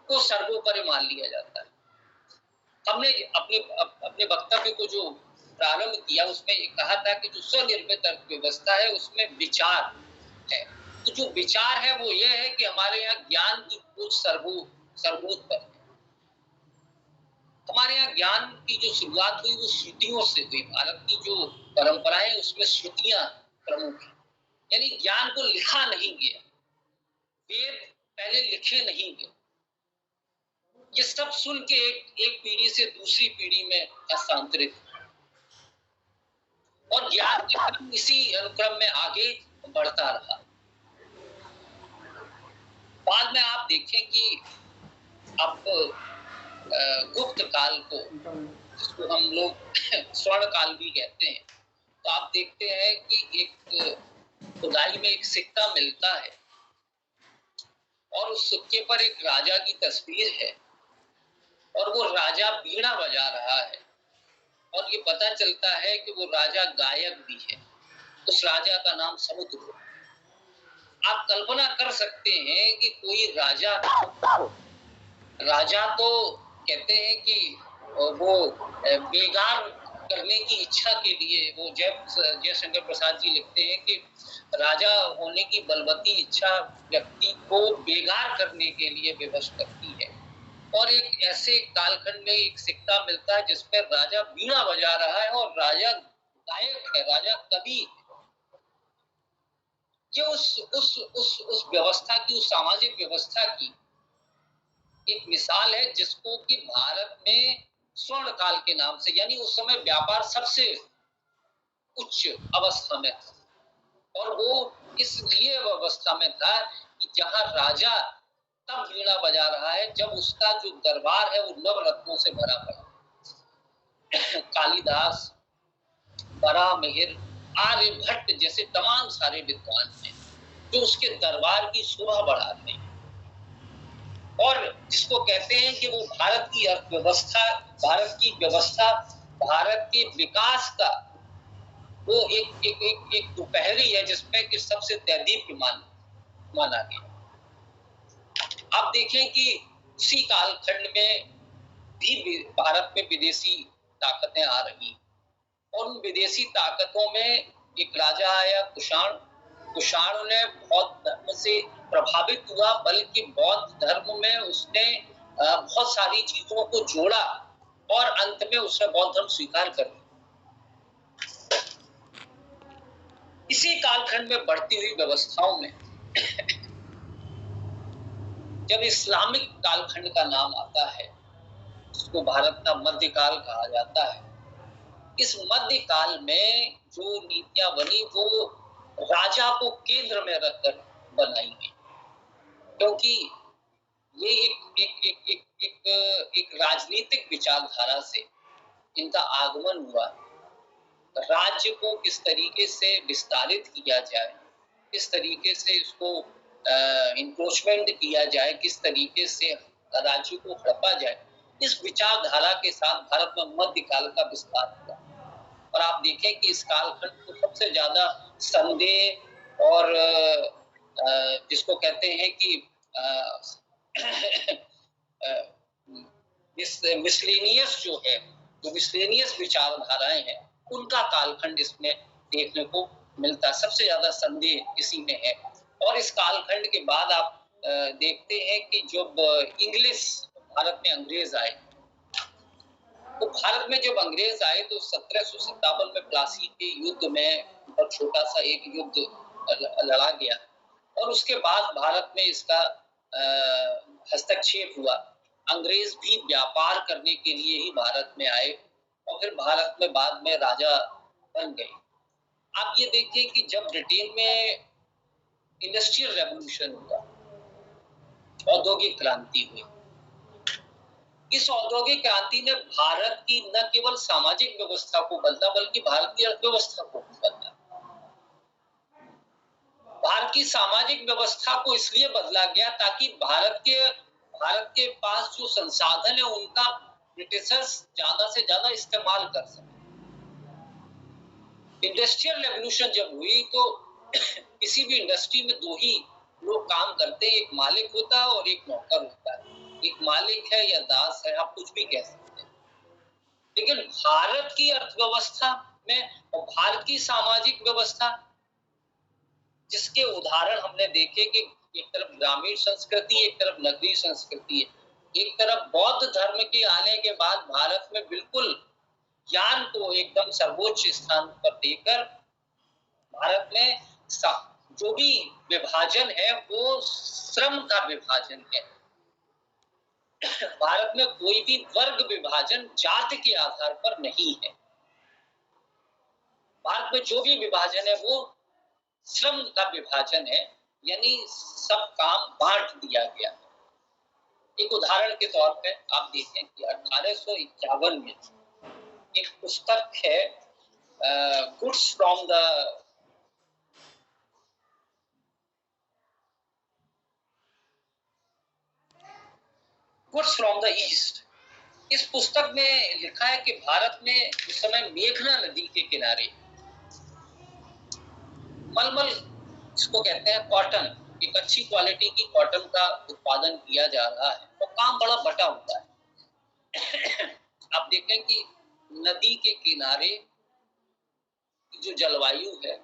को सर्वोपरि मान लिया जाता है। हमने अपने वक्तव्य को जो प्रारंभ किया उसमें ये कहा था कि जो स्वनिर्मित अर्थव्यवस्था है उसमें विचार है। तो जो विचार है वो ये है कि हमारे यहाँ ज्ञान की खोज सर्वोत्तर है। हमारे यहाँ ज्ञान की जो शुरुआत हुई वो श्रुतियों से हुई। भारत की जो परंपराएं उसमें श्रुतियां प्रमुख है, यानी ज्ञान को लिखा नहीं गया, वेद पहले लिखे नहीं गए, ये सब सुन के एक पीढ़ी से दूसरी पीढ़ी में हस्तांतरित और ज्ञान के क्रम इसी अनुक्रम में आगे बढ़ता रहा। बाद में आप देखें कि अब गुप्त काल को, जिसको हम लोग स्वर्ण काल भी कहते हैं, तो आप देखते हैं कि एक खुदाई में एक सिक्का मिलता है और उस सिक्के पर एक राजा की तस्वीर है और वो राजा बीड़ा बजा रहा है और ये पता चलता है कि वो राजा गायक भी है। उस राजा का नाम समुद्र। आप कल्पना कर सकते हैं कि कोई राजा तो कहते हैं कि वो बेगार करने की इच्छा के लिए, वो जयशंकर प्रसाद जी लिखते हैं कि राजा होने की बलवती इच्छा व्यक्ति को बेगार करने के लिए विवश करती है। और एक ऐसे कालखंड में एक सिक्का मिलता है जिसमें राजा बीड़ा बजा रहा है और राजा गायक है, राजा कवि है। ये उस व्यवस्था की, उस सामाजिक व्यवस्था की एक मिसाल है जिसको कि भारत में स्वर्ण काल के नाम से, यानी उस समय व्यापार सबसे उच्च अवस्था में था और वो इसलिए अवस्था में था कि जहां राजा तब वीणा बजा रहा है जब उसका जो दरबार है वो नवरत्नों से भरा पड़ा। कालिदास, बराहमिहिर, आर्यभट्ट जैसे तमाम सारे विद्वान हैं जो उसके दरबार की शोभा बढ़ाते हैं और जिसको कहते हैं कि वो भारत की अर्थव्यवस्था, भारत की व्यवस्था, भारत के विकास का वो एक दोपहरी है जिसमें कि सबसे दैदीप्य माना गया। आप देखें कि उसी कालखंड में भी भारत में विदेशी ताकतें आ रही और उन विदेशी ताकतों में एक राजा आया कुषाण ने बौद्ध धर्म से प्रभावित हुआ, बल्कि बौद्ध धर्म में उसने बहुत सारी चीजों को जोड़ा और अंत में उसने बौद्ध धर्म स्वीकार कर लिया। इसी कालखंड में बढ़ती हुई व्यवस्थाओं में जब इस्लामिक कालखंड का नाम आता है, जिसको भारत का मध्यकाल कहा जाता है, इस मध्यकाल में जो नीतियां बनी वो राजा को केंद्र में रखकर बनाई गई, क्योंकि ये एक राजनीतिक विचारधारा से इनका आगमन हुआ। राज्य को किस तरीके से विस्तारित किया जाए, किस तरीके से इसको इंक्रोचमेंट किया जाए, किस तरीके से राज्य को हड़पा जाए, इस विचारधारा के साथ भारत में मध्यकाल का विस्तार हुआ। और आप देखें कि इस कालखंड को सबसे ज्यादा संदेह और जिसको कहते हैं कि मिसलेनियस जो है, जो मिसलेनियस विचारधाराएं हैं, उनका कालखंड इसमें देखने को मिलता है। सबसे ज्यादा संदेह इसी में है। और इस कालखंड के बाद आप देखते हैं कि जब इंग्लिश भारत में अंग्रेज आए, तो भारत में जब अंग्रेज आए तो 1757 में प्लासी के युद्ध में बहुत छोटा सा एक युद्ध लड़ा गया और उसके बाद भारत में इसका हस्तक्षेप हुआ। अंग्रेज भी व्यापार करने के लिए ही भारत में आए और फिर भारत में बाद में राजा बन गए। आप ये देखिए कि जब ब्रिटेन में इंडस्ट्रियल रेवोल्यूशन हुआ, औद्योगिक क्रांति हुई, इस औद्योगिक क्रांति ने भारत की न केवल सामाजिक व्यवस्था को बदला बल्कि भारत की अर्थव्यवस्था को बदला। भारत की सामाजिक व्यवस्था को इसलिए बदला गया ताकि भारत के पास जो संसाधन है उनका ब्रिटिशर्स ज्यादा से ज्यादा इस्तेमाल कर सके। इंडस्ट्रियल रेवोल्यूशन जब हुई तो किसी भी इंडस्ट्री में दो ही लोग काम करते हैं, एक मालिक होता है और एक नौकर होता है। एक मालिक है या दास है, आप कुछ भी कह सकते हैं। लेकिन भारत की अर्थव्यवस्था में और भारत की सामाजिक व्यवस्था, जिसके उदाहरण हमने देखे कि एक तरफ ग्रामीण संस्कृति, एक तरफ नगरीय संस्कृति है। एक तरफ बौद्ध धर्म के आने के बाद भारत में बिल्कुल ज्ञान को एकदम सर्वोच्च स्थान पर देकर भारत में जो भी विभाजन है वो श्रम का विभाजन है। भारत में कोई भी वर्ग विभाजन जाति के आधार पर नहीं है। भारत में जो भी विभाजन है वो श्रम का विभाजन है, यानी सब काम बांट दिया गया। एक उदाहरण के तौर पे आप देखें कि 1851 में एक पुस्तक है गुड्स फ्रॉम द ईस्ट। इस पुस्तक में लिखा है कि भारत में उस समय मेघना नदी के किनारे मलमल, इसको कहते हैं कॉटन, एक अच्छी क्वालिटी की कॉटन का उत्पादन किया जा रहा है और काम बड़ा बटा हुआ है। आप देखें कि नदी के किनारे जो जलवायु है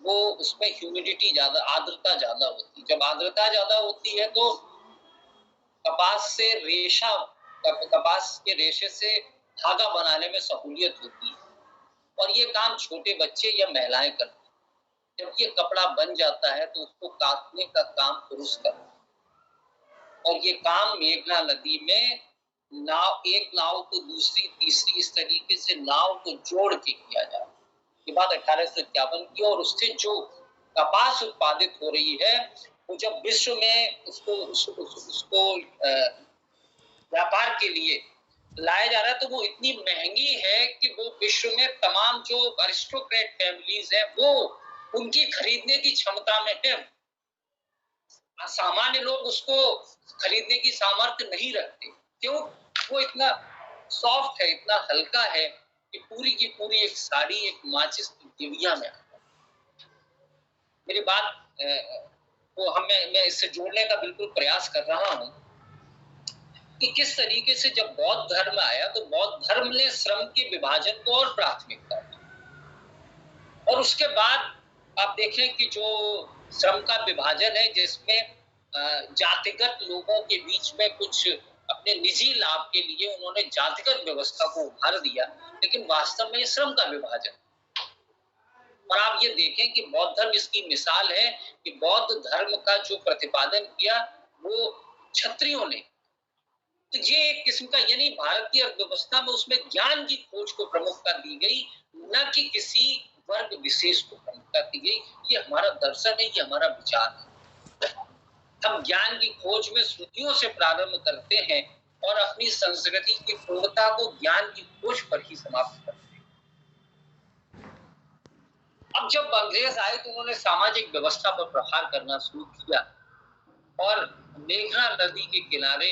वो उसमें ह्यूमिडिटी ज्यादा, आर्द्रता ज्यादा होती है। जब आर्द्रता ज्यादा होती है तो कपास के रेशे से धागा बनाने में सहूलियत होती है और ये काम छोटे बच्चे या महिलाएं करते हैं। जब ये कपड़ा बन जाता है तो उसको काटने का काम पुरुष करते हैं और ये काम मेघना नदी में एक नाव को दूसरी तीसरी इस तरीके से नाव को जोड़ के किया जाता है। ये बात 1851 की, और उससे जो कपास उत्पादित हो रही है वो जब विश्व में उसको व्यापार के लिए लाया जा रहा है तो वो इतनी महंगी है कि वो विश्व में तमाम जो अरिस्टोक्रेट फैमिलीज है वो उनकी खरीदने की क्षमता में है। सामान्य लोग उसको खरीदने की सामर्थ्य नहीं रखते। क्यों? वो इतना सॉफ्ट है, इतना हल्का है कि पूरी की पूरी एक साड़ी एक माचिस की डिबिया में आता है। मेरी बात को मैं इससे जोड़ने का बिल्कुल प्रयास कर रहा हूं कि किस तरीके से जब बौद्ध धर्म आया तो बौद्ध धर्म ने श्रम के विभाजन को और प्राथमिकता दी, और उसके बाद आप देखें कि जो श्रम का विभाजन है जिसमें जातिगत लोगों के बीच में कुछ अपने निजी लाभ के लिए उन्होंने जातिगत व्यवस्था को उभार दिया, लेकिन वास्तव में श्रम का विभाजन। और आप ये देखें कि बौद्ध धर्म इसकी मिसाल है कि बौद्ध धर्म का जो प्रतिपादन किया वो क्षत्रियों ने, तो ये एक किस्म का, यानी भारत की अर्थव्यवस्था में उसमें ज्ञान की खोज को प्रमुखता दी गई, न कि किसी वर्ग विशेष को प्रमुखता दी गई। ये हमारा दर्शन है, ये हमारा विचार है। हम ज्ञान की खोज में श्रुतियों से प्रारंभ करते हैं और अपनी संस्कृति की पूर्णता को ज्ञान की खोज पर ही समाप्त करते हैं। अब जब अंग्रेज आए तो उन्होंने सामाजिक व्यवस्था पर प्रहार करना शुरू किया और मेघना नदी के किनारे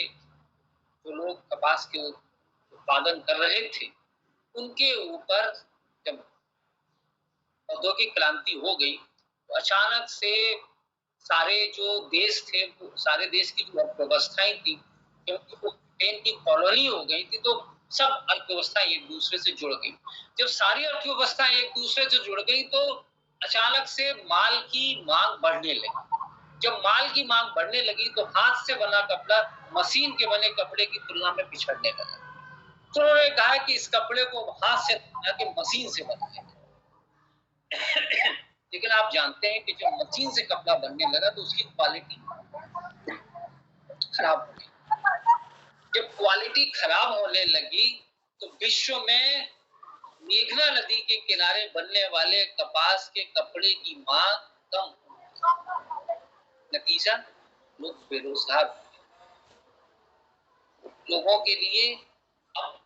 जो लोग कपास के उत्पादन कर रहे थे उनके ऊपर जब औद्योगिक क्रांति हो गई तो अचानक से सारे जो देश थे, सारे देश की जो अर्थव्यवस्थाएं थी, क्योंकि वो ब्रिटेन की कॉलोनी हो गई थी तो सब अर्थव्यवस्थाएं एक दूसरे से जुड़ गई। जब सारी अर्थव्यवस्थाएं एक दूसरे से जुड़ गई तो अचानक से माल की मांग बढ़ने लगी। जब माल की मांग बढ़ने लगी तो हाथ से बना कपड़ा मशीन के बने कपड़े की तुलना में पिछड़ने लगा। तो उन्होंने कहा कि इस कपड़े को हाथ से बना के मशीन से बनाएंगे। लेकिन आप जानते हैं कि जब मशीन से कपड़ा बनने लगा तो उसकी क्वालिटी खराब हो गई। जब क्वालिटी खराब होने लगी तो विश्व में मेघना नदी के किनारे बनने वाले कपास के कपड़े की मांग कम हो। नतीजा, लोग बेरोजगार हो गए। लोगों के लिए अब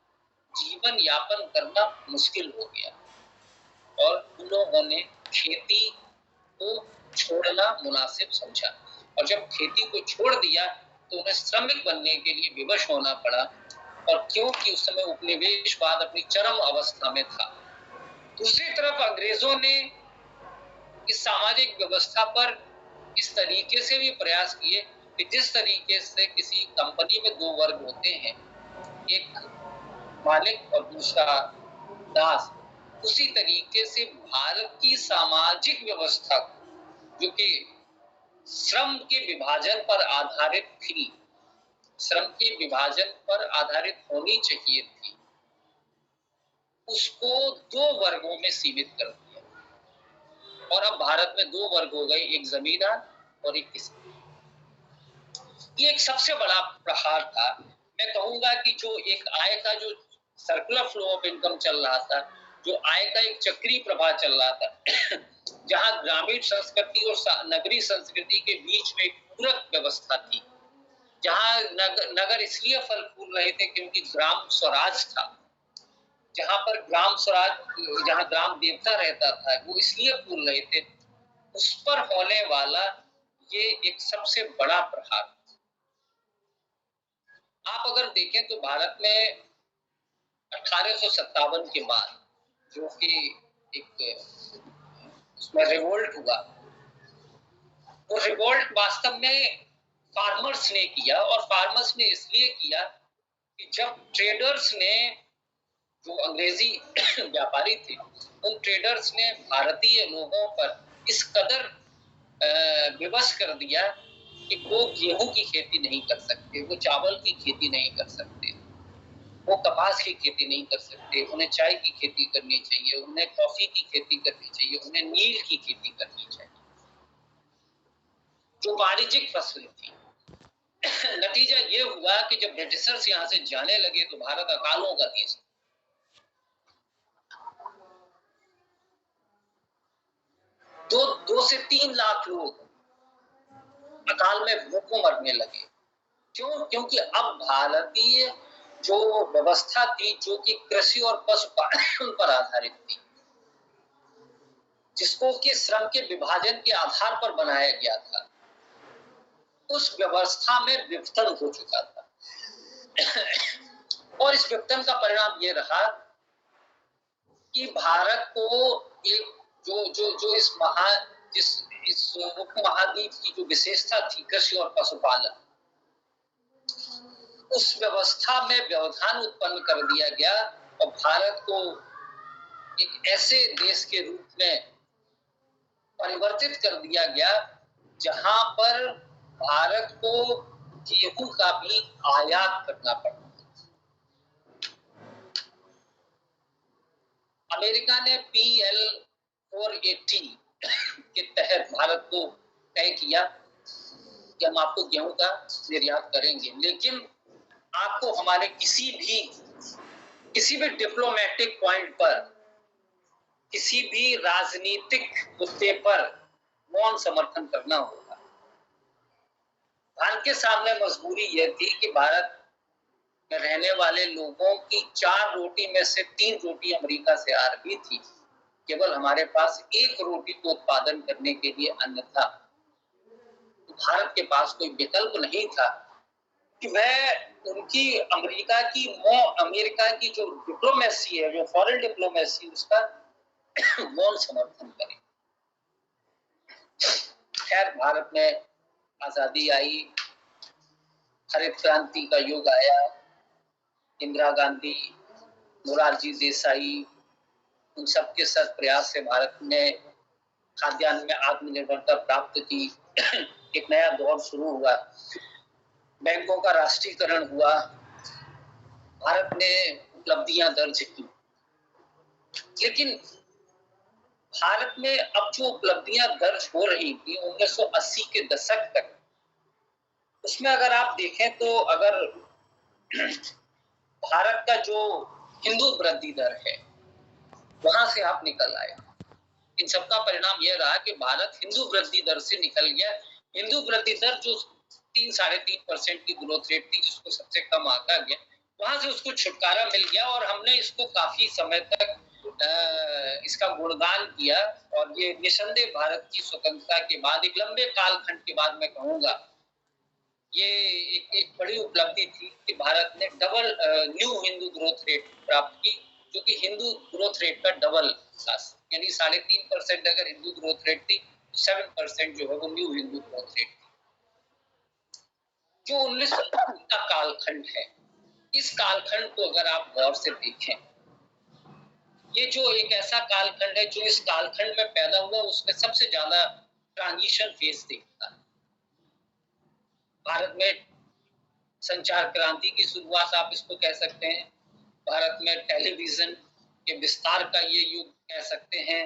जीवन यापन करना मुश्किल हो गया और उन लोगों ने खेती को छोड़ना मुनासिब समझा, और जब खेती को छोड़ दिया तो उन्हें श्रमिक बनने के लिए विवश होना पड़ा। और क्योंकि उस समय उपनिवेशवाद अपनी चरम अवस्था में था। दूसरी तरफ अंग्रेजों ने इस सामाजिक व्यवस्था पर इस तरीके से भी प्रयास किए कि जिस तरीके से किसी कंपनी में दो वर्ग होते हैं, एक मालिक और दूसरा दास, उसी तरीके से भारत की सामाजिक व्यवस्था जो कि श्रम के विभाजन पर आधारित थी, श्रम के विभाजन पर आधारित होनी चाहिए थी, उसको दो वर्गों में सीमित कर दिया। और अब भारत में दो वर्ग हो गए, एक जमींदार और एक किसान। ये एक सबसे बड़ा प्रहार था। मैं कहूंगा कि जो एक आय का जो सर्कुलर फ्लो ऑफ इनकम चल रहा था, जो आय का एक चक्रीय प्रवाह चल रहा था, जहां ग्रामीण संस्कृति और नगरीय संस्कृति के बीच में एक पूरक व्यवस्था थी, जहां नगर इसलिए फल फूल रहे थे क्योंकि ग्राम स्वराज था, जहां पर ग्राम स्वराज, जहां ग्राम देवता रहता था, वो इसलिए फूल रहे थे, उस पर होने वाला ये एक सबसे बड़ा प्रहार। आप अगर देखें तो भारत में 1857 के बाद जो कि एक उसमें रिवोल्ट हुआ, वो रिवोल्ट वास्तव में फार्मर्स ने किया, और फार्मर्स ने इसलिए किया कि जब ट्रेडर्स ने, जो अंग्रेजी व्यापारी थे, उन ट्रेडर्स ने भारतीय लोगों पर इस कदर विवश कर दिया कि वो गेहूं की खेती नहीं कर सकते, वो चावल की खेती नहीं कर सकते, वो कपास की खेती नहीं कर सकते, उन्हें चाय की खेती करनी चाहिए, उन्हें कॉफी की खेती करनी चाहिए, उन्हें नील की खेती करनी चाहिए, जो वाणिज्यिक फसलें थी। नतीजा ये हुआ कि जब ब्रिटिशर्स यहाँ से जाने लगे तो भारत अकालों का देश, 2 से 3 लाख लोग अकाल में भूखों मरने लगे। क्यों? क्योंकि अब भारतीय जो व्यवस्था थी, जो कि कृषि और पशुपालन पर आधारित थी, जिसको कि श्रम के विभाजन के आधार पर बनाया गया था, उस व्यवस्था में विघटन हो चुका था। और इस विघटन का परिणाम ये रहा कि भारत को एक जो इस उपमहाद्वीप की जो विशेषता थी, कृषि और पशुपालन, उस व्यवस्था में व्यवधान उत्पन्न कर दिया गया और भारत को एक ऐसे देश के रूप में परिवर्तित कर दिया गया जहां पर भारत को गेहूं का भी आयात करना पड़ा। अमेरिका ने PL 480 के तहत भारत को तय किया कि हम आपको गेहूं का निर्यात करेंगे, लेकिन आपको हमारे किसी भी डिप्लोमेटिक पॉइंट पर, किसी भी राजनीतिक मुद्दे पर मौन समर्थन करना होगा। भारत के सामने मजबूरी यह थी कि भारत में रहने वाले लोगों की 4 रोटी में से 3 रोटी अमेरिका से आ रही थी, केवल हमारे पास 1 रोटी को उत्पादन करने के लिए अन्न था। भारत के पास कोई विकल्प नहीं था कि वह उनकी अमेरिका की जो डिप्लोमेसी है, जो फॉरेन डिप्लोमेसी, उसका मौन समर्थन करे। खैर, भारत में आजादी आई, हरित क्रांति का युग आया, इंदिरा गांधी, मोरारजी देसाई, उन सबके सख्त प्रयास से भारत ने खाद्यान्न में आत्मनिर्भरता प्राप्त की। एक नया दौर शुरू हुआ, बैंकों का राष्ट्रीयकरण हुआ, भारत ने उपलब्धियां दर्ज की। लेकिन भारत में अब जो उपलब्धियां दर्ज हो रही थी 1980 के दशक तक, उसमें अगर आप देखें तो अगर भारत का जो हिंदू वृद्धि दर है, वहां से आप निकल आए। इन सबका परिणाम यह रहा कि भारत हिंदू वृद्धि दर से निकल गया। हिंदू वृद्धि दर जो 3-3.5% की ग्रोथ रेट थी, जिसको सबसे कम आंका गया, वहां से उसको छुटकारा मिल गया और हमने इसको काफी समय तक इसका गुणगान किया। और ये निसंदेह भारत की स्वतंत्रता के बाद, एक लंबे कालखंड के बाद, मैं कहूंगा ये एक बड़ी उपलब्धि थी कि भारत ने double new Hindu growth rate प्राप्त की, जो कि हिंदू ग्रोथ रेट का डबल था। यानी 3.5% अगर हिंदू ग्रोथ रेट थी, 7% जो है वो न्यू हिंदू ग्रोथ रेट थी। जो 1980 का कालखंड है, इस कालखंड को अगर आप गौर से देखें, ये जो एक ऐसा कालखंड है जो इस कालखंड में पैदा हुआ, उसमें सबसे ज्यादा ट्रांजिशन फेज देखता है। भारत में संचार क्रांति की शुरुआत आप इसको कह सकते हैं, भारत में टेलीविजन के विस्तार का ये युग कह सकते हैं,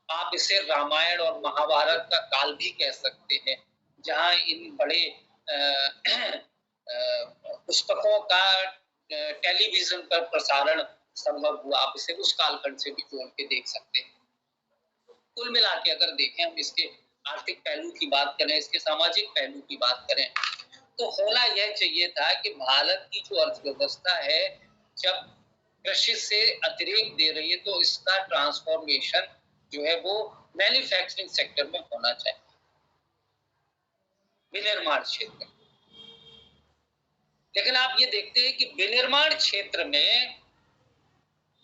आप इसे रामायण और महाभारत का काल भी कह सकते हैं, जहां इन बड़े पुस्तकों का टेलीविजन पर प्रसारण संभव हुआ। आप इसे उस कालखंड से भी जोड़ के देख सकते हैं। कुल मिला के अगर देखें, हम इसके आर्थिक पहलू की बात करें, इसके सामाजिक पहलू की बात करें, तो होना यह चाहिए था कि भारत की जो अर्थव्यवस्था है, जब कृषि से अतिरिक्त दे रही है, तो इसका ट्रांसफॉर्मेशन जो है वो मैन्युफैक्चरिंग सेक्टर में होना चाहिए, विनिर्माण क्षेत्र। लेकिन आप ये देखते हैं कि विनिर्माण क्षेत्र में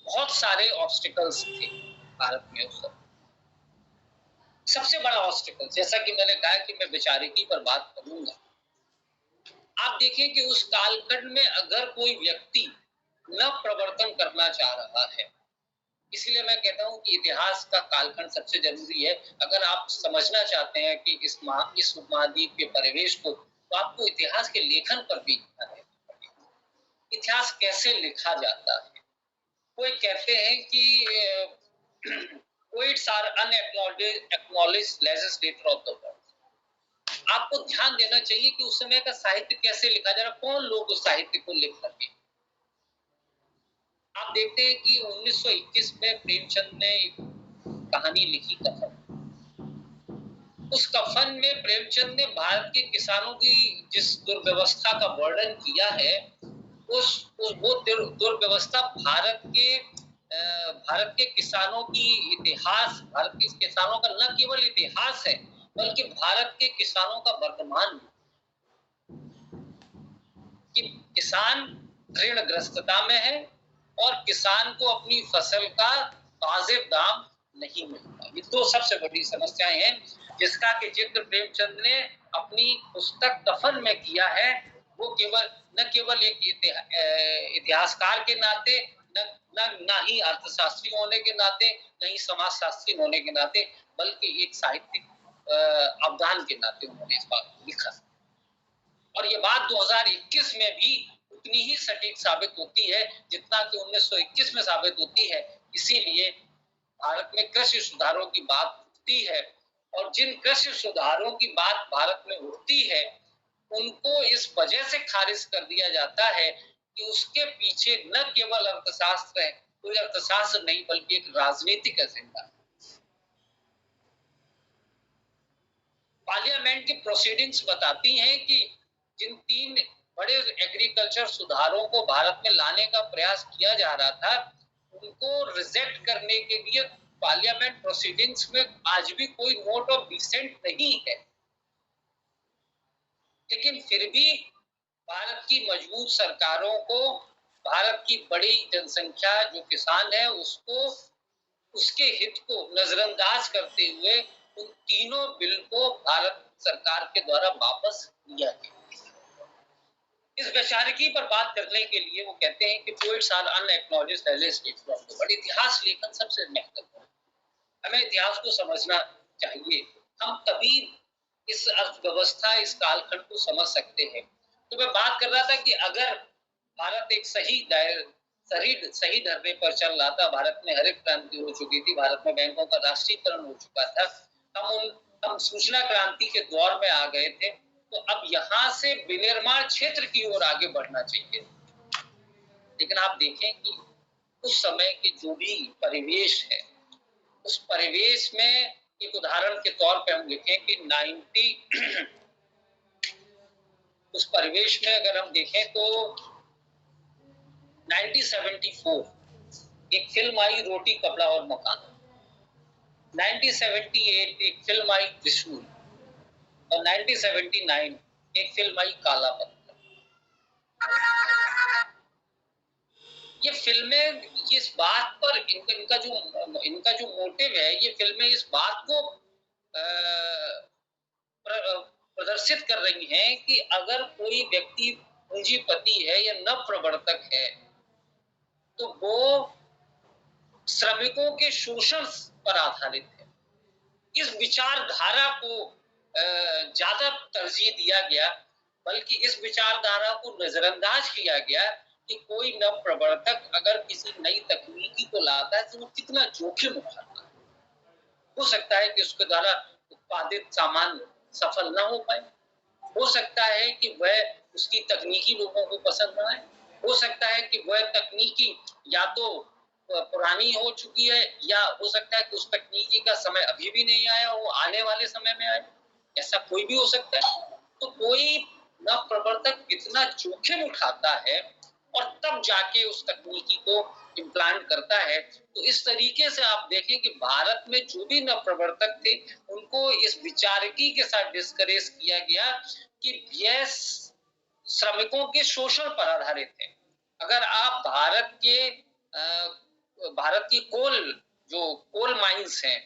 बहुत सारे ऑब्स्टिकल्स थे भारत में उस समय। सबसे बड़ा ऑब्स्टिकल, जैसा कि मैंने कहा कि मैं वैचारिकी पर बात करूंगा, आप देखिए कि उस कालखंड में अगर कोई व्यक्ति न प्रवर्तन करना चाह रहा है, इसलिए मैं कहता हूं कि इतिहास का कालखंड सबसे जरूरी है। अगर आप समझना चाहते हैं कि इस उपमहाद्वीप के परिवेश को, तो आपको इतिहास के लेखन पर भी ध्यान देना पड़ेगा। इतिहास कैसे लिखा जाता है? कोई कहते हैं कि poets are unacknowledged legislator of the world। आपको ध्यान देना चाहिए कि उस समय का साहित्य कैसे लिखा जा रहा, कौन लोग उस साहित्य को लिख रहे हैं। आप देखते हैं कि 1921 में प्रेमचंद ने एक कहानी लिखी, कफन। उस कफन में प्रेमचंद ने भारत के किसानों की जिस दुर्व्यवस्था का वर्णन किया है, वो दुर्व्यवस्था भारत के किसानों की इतिहास, भारत के किसानों का न केवल इतिहास है, बल्कि भारत के किसानों का वर्तमान, कि किसान ऋणग्रस्तता में है और किसान को अपनी फसल का वाजिब दाम नहीं मिलता। ये दो सबसे बड़ी समस्याएं हैं, जिसका कि जिक्र प्रेमचंद ने अपनी पुस्तक कफन में किया है। वो न केवल एक इतिहासकार के नाते, न ही अर्थशास्त्री होने के नाते, न ही समाजशास्त्री होने के नाते, बल्कि एक साहित्यिक अवदान के नाते उन्होंने इस बात को लिखा। और ये बात 2021 में भी उतनी ही सटीक साबित होती है जितना कि 1921 में साबित होती है। इसीलिए भारत में कृषि सुधारों की बात उठती है, और जिन कृषि सुधारों की बात भारत में उठती है, उनको इस वजह से खारिज कर दिया जाता है कि उसके पीछे न केवल अर्थशास्त्र है, कोई अर्थशास्त्र नहीं, बल्कि एक राजनीतिक एजेंडा। पार्लियामेंट की प्रोसीडिंग्स बताती हैं कि जिन 3 बड़े एग्रीकल्चर सुधारों को भारत में लाने का प्रयास किया जा रहा था, उनको रिजेक्ट करने के लिए पार्लियामेंट प्रोसीडिंग्स में आज भी कोई नोट ऑफ डिसेंट नहीं है। लेकिन फिर भी भारत की मजबूत सरकारों को, भारत की बड़ी जनसंख्या जो किसान है, उसको, उसके हित को नजरअंदाज करते हुए उन तीनों बिल को भारत सरकार के द्वारा वापस लिया गया। इस वैचारिकी पर बात करने के लिए वो कहते हैं कि poets are unacknowledged legislators of the world। इतिहास लेखन सबसे महत्वपूर्ण, हमें इतिहास को समझना चाहिए, हम तभी इस अर्थव्यवस्था, इस कालखंड को समझ सकते हैं। तो मैं बात कर रहा था कि अगर भारत एक सही धरने पर चल रहा था, भारत में हरित क्रांति हो चुकी थी, भारत में बैंकों का राष्ट्रीयकरण हो चुका था, हम सूचना क्रांति के दौर में आ गए थे, तो अब यहाँ से विनिर्माण क्षेत्र की ओर आगे बढ़ना चाहिए। लेकिन आप देखें कि उस समय के जो भी परिवेश है, उस परिवेश में एक उदाहरण के तौर पे हम लिखें कि उस परिवेश में अगर हम देखें तो 1974 एक फिल्म आई रोटी कपड़ा और मकान, 1978 एक फिल्म आई त्रिशूल, और 1979 एक फिल्म आई काला पत्थर। ये फिल्में इस बात पर, इनका जो मोटिव है, ये फिल्में इस बात को प्रदर्शित कर रही हैं कि अगर कोई व्यक्ति पूंजीपति है या नवप्रवर्तक है तो वो श्रमिकों के शोषण पर आधारित है। इस विचारधारा को ज्यादा तरजीह दिया गया, बल्कि इस विचारधारा को नजरअंदाज किया गया कि कोई नवप्रवर्तक अगर किसी नई तकनीकी को लाता है तो वो कितना जोखिम उठाता है। हो सकता है कि उसके द्वारा उत्पादित सामान सफल ना हो पाए, हो सकता है कि वह उसकी तकनीकी लोगों को पसंद ना आए, हो सकता है कि वह तकनीकी या तो पुरानी हो चुकी है या हो सकता है कि उस तकनीकी का समय अभी भी नहीं आया, वो आने वाले समय में आए, ऐसा कोई भी हो सकता है। तो कोई नवप्रवर्तक कितना जोखिम उठाता है और तब जाके उस तकनीकी को इम्प्लांट करता है। तो इस तरीके से आप देखें कि भारत में जो भी नवप्रवर्तक थे उनको इस विचारकी के साथ डिस्करेज किया गया कि यह श्रमिकों के शोषण पर आधारित है। अगर आप भारत की कोल माइंस हैं,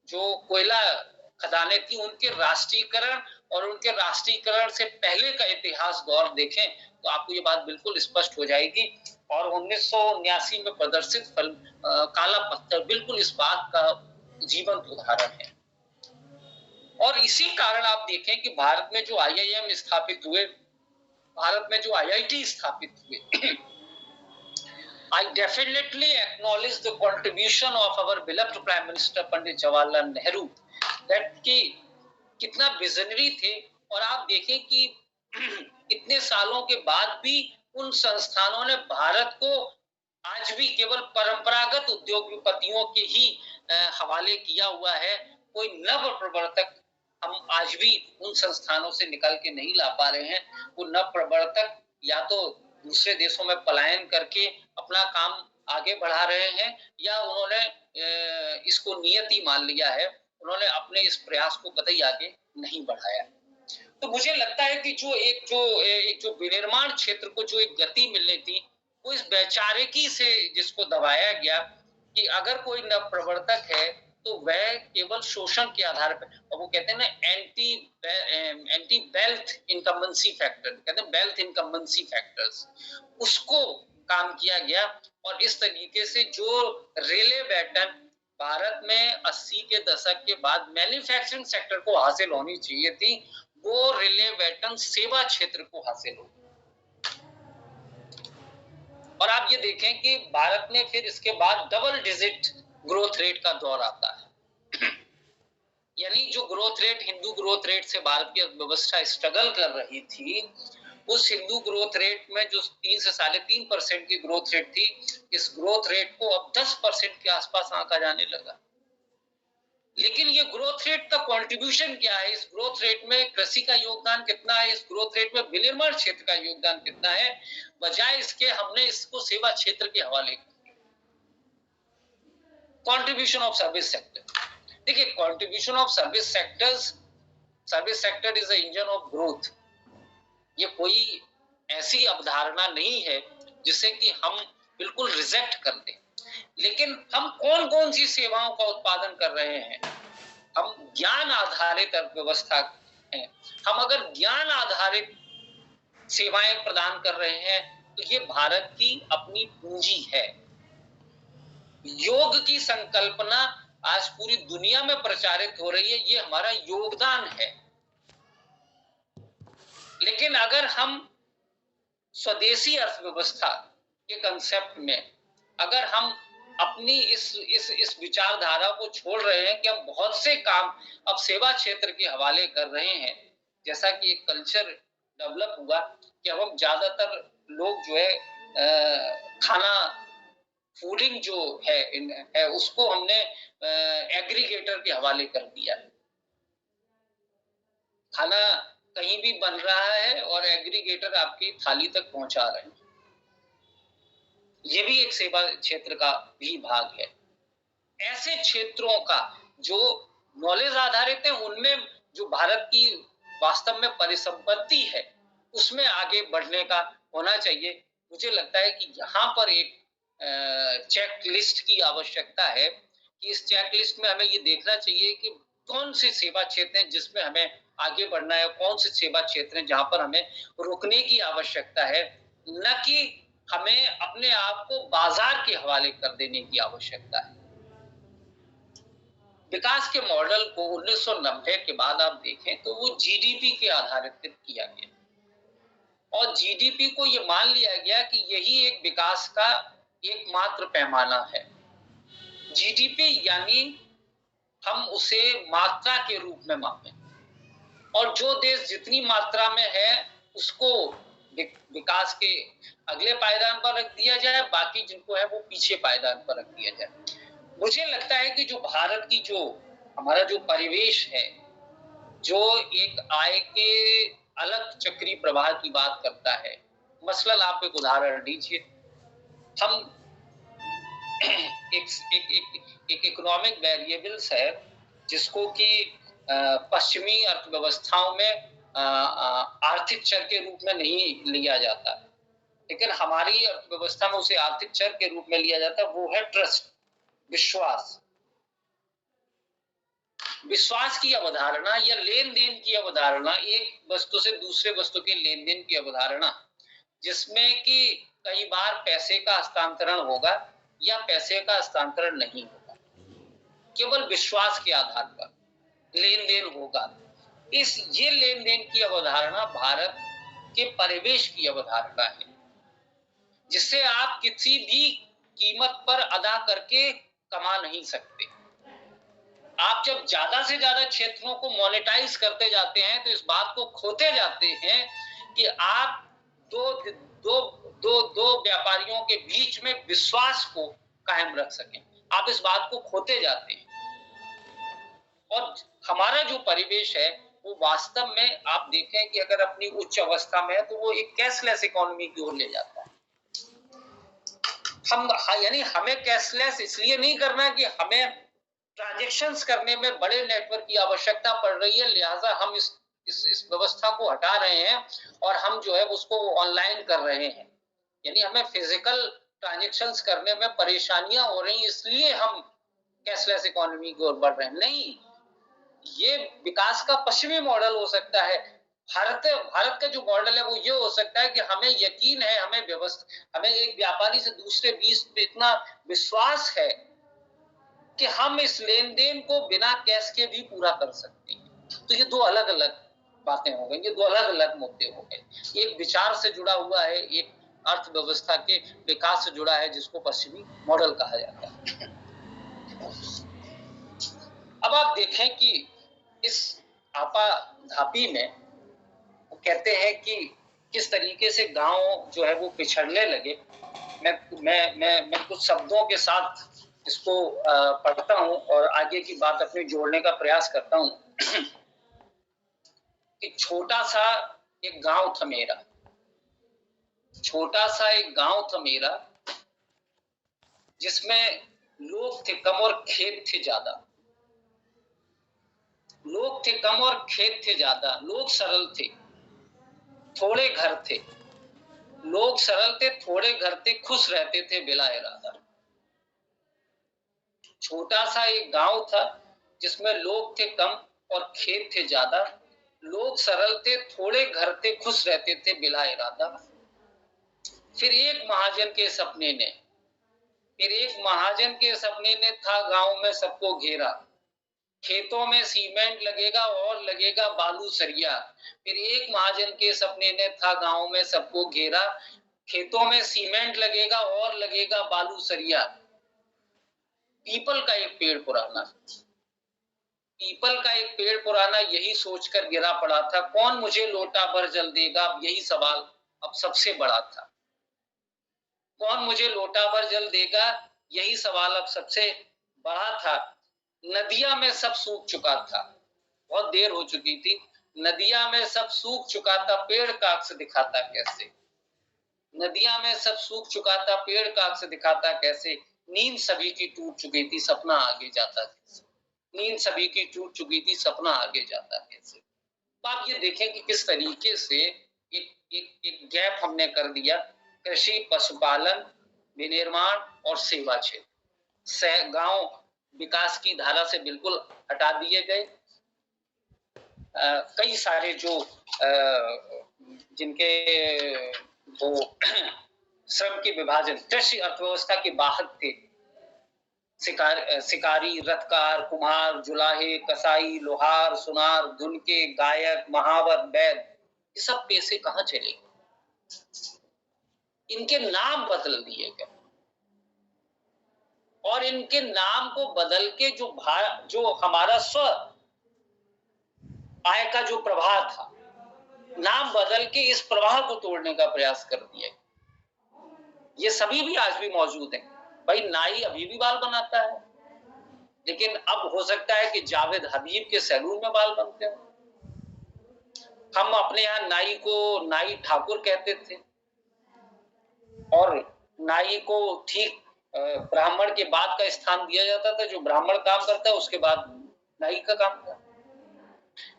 जो कोयला खदानें थी, उनके राष्ट्रीयकरण और उनके राष्ट्रीयकरण से पहले का इतिहास दौर देखें तो आपको ये बात बिल्कुल स्पष्ट हो जाएगी। और 1979 में प्रदर्शित फिल्म काला पत्थर बिल्कुल इस बात का जीवंत उदाहरण है। और इसी कारण आप देखें कि भारत में जो IIM स्थापित हुए, भारत में जो IIT स्थापित हुए, I definitely acknowledge the contribution of our beloved Prime Minister Pandit Jawaharlal Nehru that कि कितना विजनरी थे। और आप देखें कि इतने सालों के बाद भी उन संस्थानों ने भारत को आज भी केवल परंपरागत उद्योगपतियों के ही हवाले किया हुआ है। कोई नव प्रवर्तक हम आज भी उन संस्थानों से निकल के नहीं ला पा रहे हैं। वो नव प्रवर्तक या तो दूसरे देशों में पलायन करके अपना काम आगे बढ़ा रहे हैं या उन्होंने इसको नियति मान लिया है, उन्होंने अपने इस प्रयास को कतई आगे नहीं बढ़ाया। तो मुझे लगता है कि जो विनिर्माण क्षेत्र को जो एक गति मिलनी थी वो इस वैचारिकी से जिसको दबाया गया कि अगर कोई नवप्रवर्तक है तो वह केवल शोषण के आधार पर, और वो कहते हैं ना एंटी वेल्थ इनकम्बेंसी फैक्टर, कहते हैं वेल्थ इनकम्बेंसी फैक्टर्स, उसको काम किया गया। और इस तरीके से जो रेले बैटन भारत में 80 के दशक के बाद मैन्युफैक्चरिंग सेक्टर को हासिल होनी चाहिए थी, वो रिले बैटन सेवा क्षेत्र को हासिल हो। और आप ये देखें कि भारत में फिर इसके बाद डबल डिजिट ग्रोथ रेट का दौर आता है। यानी जो growth rate, Hindu growth rate से भारत की अर्थव्यवस्था स्ट्रगल कर रही थी, उस हिंदू ग्रोथ रेट में जो 3 से 3.5% की ग्रोथ रेट थी, इस ग्रोथ रेट को अब 10% के आसपास आंका जाने लगा। लेकिन ये ग्रोथ रेट का कंट्रीब्यूशन क्या है, इस ग्रोथ रेट में कृषि का योगदान कितना है, इस ग्रोथ रेट में विनिर्माण क्षेत्र का योगदान कितना है, बजाय इसके हमने इसको सेवा क्षेत्र के हवाले किया। कंट्रीब्यूशन ऑफ सर्विस सेक्टर, देखिए contribution of service sector is the engine of growth. ये कोई ऐसी अवधारणा नहीं है जिसे कि हम बिल्कुल रिजेक्ट कर दें, लेकिन हम कौन कौन सी सेवाओं का उत्पादन कर रहे हैं। हम ज्ञान आधारित अर्थव्यवस्था है, हम अगर ज्ञान आधारित सेवाएं प्रदान कर रहे हैं तो ये भारत की अपनी पूंजी है। योग की संकल्पना आज पूरी दुनिया में प्रचारित हो रही है, ये हमारा योगदान है। लेकिन अगर हम स्वदेशी अर्थव्यवस्था के कंसेप्ट में अगर हम अपनी इस विचारधारा को छोड़ रहे हैं कि हम बहुत से काम अब सेवा क्षेत्र के हवाले कर रहे हैं, जैसा कि एक कल्चर डेवलप हुआ कि अब हम ज्यादातर लोग जो है खाना फूडिंग जो है उसको हमने एग्रीगेटर के हवाले कर दिया। खाना कहीं भी बन रहा है और एग्रीगेटर आपकी थाली तक पहुंचा रहे हैं। ये भी एक सेवा क्षेत्र का भी भाग है। ऐसे क्षेत्रों का जो नॉलेज आधारित है, उनमें जो भारत की वास्तव में परिसंपत्ति है उसमें आगे बढ़ने का होना चाहिए। मुझे लगता है कि यहाँ पर एक चेक लिस्ट की आवश्यकता है कि इस चेक लिस्ट में हमें ये देखना चाहिए कि कौन से सेवा क्षेत्र हैं जिसमें हमें आगे बढ़ना है, कौन से सेवा क्षेत्र हैं जहां पर हमें रुकने की आवश्यकता है, न कि हमें अपने आप को बाजार के हवाले कर देने की आवश्यकता है। विकास के मॉडल को 1990 के बाद आप देखें तो वो जीडीपी के आधारित किया गया और जीडीपी को ये मान लिया गया कि यही एक विकास का एकमात्र पैमाना है। जीडीपी यानी हम उसे मात्रा के रूप में मापें और जो देश जितनी मात्रा में है उसको विकास के अगले पायदान पर रख दिया जाए, बाकी जिनको है वो पीछे पायदान पर रख दिया जाए। मुझे लगता है कि जो भारत की जो हमारा जो परिवेश है, जो एक आय के अलग चक्री प्रवाह की बात करता है, मसलन आप एक उदाहरण दीजिए, हम एक इकोनॉमिक वेरिएबल्स है जिसको कि पश्चिमी अर्थव्यवस्थाओं में आर्थिक चर के रूप में नहीं लिया जाता, लेकिन हमारी अर्थव्यवस्था में उसे आर्थिक चर के रूप में लिया जाता है। वो है ट्रस्ट, विश्वास। विश्वास की अवधारणा या लेन देन की अवधारणा, एक वस्तु से दूसरे वस्तु के लेन देन की अवधारणा, जिसमें कि कई बार पैसे का हस्तांतरण होगा या पैसे का हस्तांतरण नहीं होगा, केवल विश्वास के आधार पर लेन देन होगा। ये लेन देन की अवधारणा भारत के परिवेश की अवधारणा है, जिससे आप किसी भी कीमत पर अदा करके कमा नहीं सकते। आप जब ज्यादा से ज्यादा क्षेत्रों को मोनेटाइज करते जाते हैं तो इस बात को खोते जाते हैं कि आप दो व्यापारियों के बीच में विश्वास को कायम रख सकें। आप इस बात को खोते जाते हैं और हमारा जो परिवेश है वो वास्तव में आप देखें कि अगर अपनी उच्च अवस्था में है तो वो एक कैशलेस इकोनॉमी की ओर ले जाता है। यानी हमें कैशलेस इसलिए नहीं करना कि हमें ट्रांजैक्शंस करने में बड़े नेटवर्क की आवश्यकता पड़ रही है, लिहाजा हम इस व्यवस्था को हटा रहे हैं और हम जो है उसको ऑनलाइन कर रहे हैं। यानी हमें फिजिकल ट्रांजैक्शंस करने में परेशानियां हो रही, इसलिए हम कैशलेस इकोनॉमी की ओर बढ़ रहे हैं। नहीं, ये विकास का पश्चिमी मॉडल हो सकता है। भारत का जो मॉडल है वो ये हो सकता है कि हमें यकीन है, हमें एक व्यापारी से दूसरे बीच में इतना विश्वास है कि हम इस लेन देन को बिना कैश के भी पूरा कर सकते हैं। तो ये दो अलग अलग बातें हो गई, ये दो अलग अलग मुद्दे हो गए। एक विचार से जुड़ा हुआ है, एक अर्थव्यवस्था के विकास से जुड़ा है, जिसको पश्चिमी मॉडल कहा जाता है। अब आप देखें कि इस आपाधापी में वो कहते हैं कि किस तरीके से गांव जो है वो पिछड़ने लगे। मैं कुछ शब्दों के साथ इसको पढ़ता हूं और आगे की बात अपनी जोड़ने का प्रयास करता हूं। कि छोटा सा एक गांव था मेरा, छोटा सा एक गांव था मेरा, जिसमें लोग थे कम और खेत थे ज्यादा। लोग थे कम और खेत थे ज्यादा। लोग सरल थे, थोड़े घर थे। लोग सरल थे, थोड़े घर थे, खुश रहते थे बिला इरादा। छोटा सा एक गांव था जिसमें लोग थे कम और खेत थे ज्यादा। लोग सरल थे, थोड़े घर थे, खुश रहते थे बिला इरादा। फिर एक महाजन के सपने ने था गांव में सबको घेरा। खेतों में सीमेंट लगेगा और लगेगा बालू सरिया। फिर एक महाजन के सपने ने था गांव में सबको घेरा। खेतों में सीमेंट लगेगा और लगेगा बालू सरिया। पीपल का एक पेड़ पुराना यही सोचकर गिरा पड़ा था, कौन मुझे लोटा भर जल देगा। यही सवाल अब सबसे बड़ा था, कौन मुझे लोटा भर जल देगा। यही सवाल अब सबसे बड़ा था। नदिया में सब सूख चुका था, बहुत देर हो चुकी थी। नदिया में सब सूख चुका था, पेड़ का अक्स दिखाता कैसे। नदिया में सब सूख चुका था, पेड़ का अक्स दिखाता कैसे। नींद सभी की टूट चुकी थी, सपना आगे जाता कैसे। नींद सभी की टूट चुकी थी, सपना आगे जाता कैसे। तो आप ये देखें कि किस तरीके से एक गैप हमने कर दिया। कृषि, पशुपालन, विनिर्माण और सेवा क्षेत्र, गांव विकास की धारा से बिल्कुल हटा दिए गए। कई सारे जो जिनके वो श्रम के विभाजन कृषि अर्थव्यवस्था के बाहर थे, शिकारी, रथकार, कुम्हार, जुलाहे, कसाई, लोहार, सुनार, धुनके, गायक, महावर, वैद, ये सब पैसे कहाँ चले? इनके नाम बदल दिए गए और इनके नाम को बदल के जो हमारा स्व आय का जो प्रवाह था, नाम बदल के इस प्रवाह को तोड़ने का प्रयास कर दिया। ये सभी भी आज भी मौजूद हैं। भाई नाई अभी भी बाल बनाता है, लेकिन अब हो सकता है कि जावेद हबीब के सैलून में बाल बनते हो। हम अपने यहाँ नाई को नाई ठाकुर कहते थे और नाई को ठीक ब्राह्मण के बाद का स्थान दिया जाता था। जो ब्राह्मण काम करता है उसके बाद नाई का काम करता है,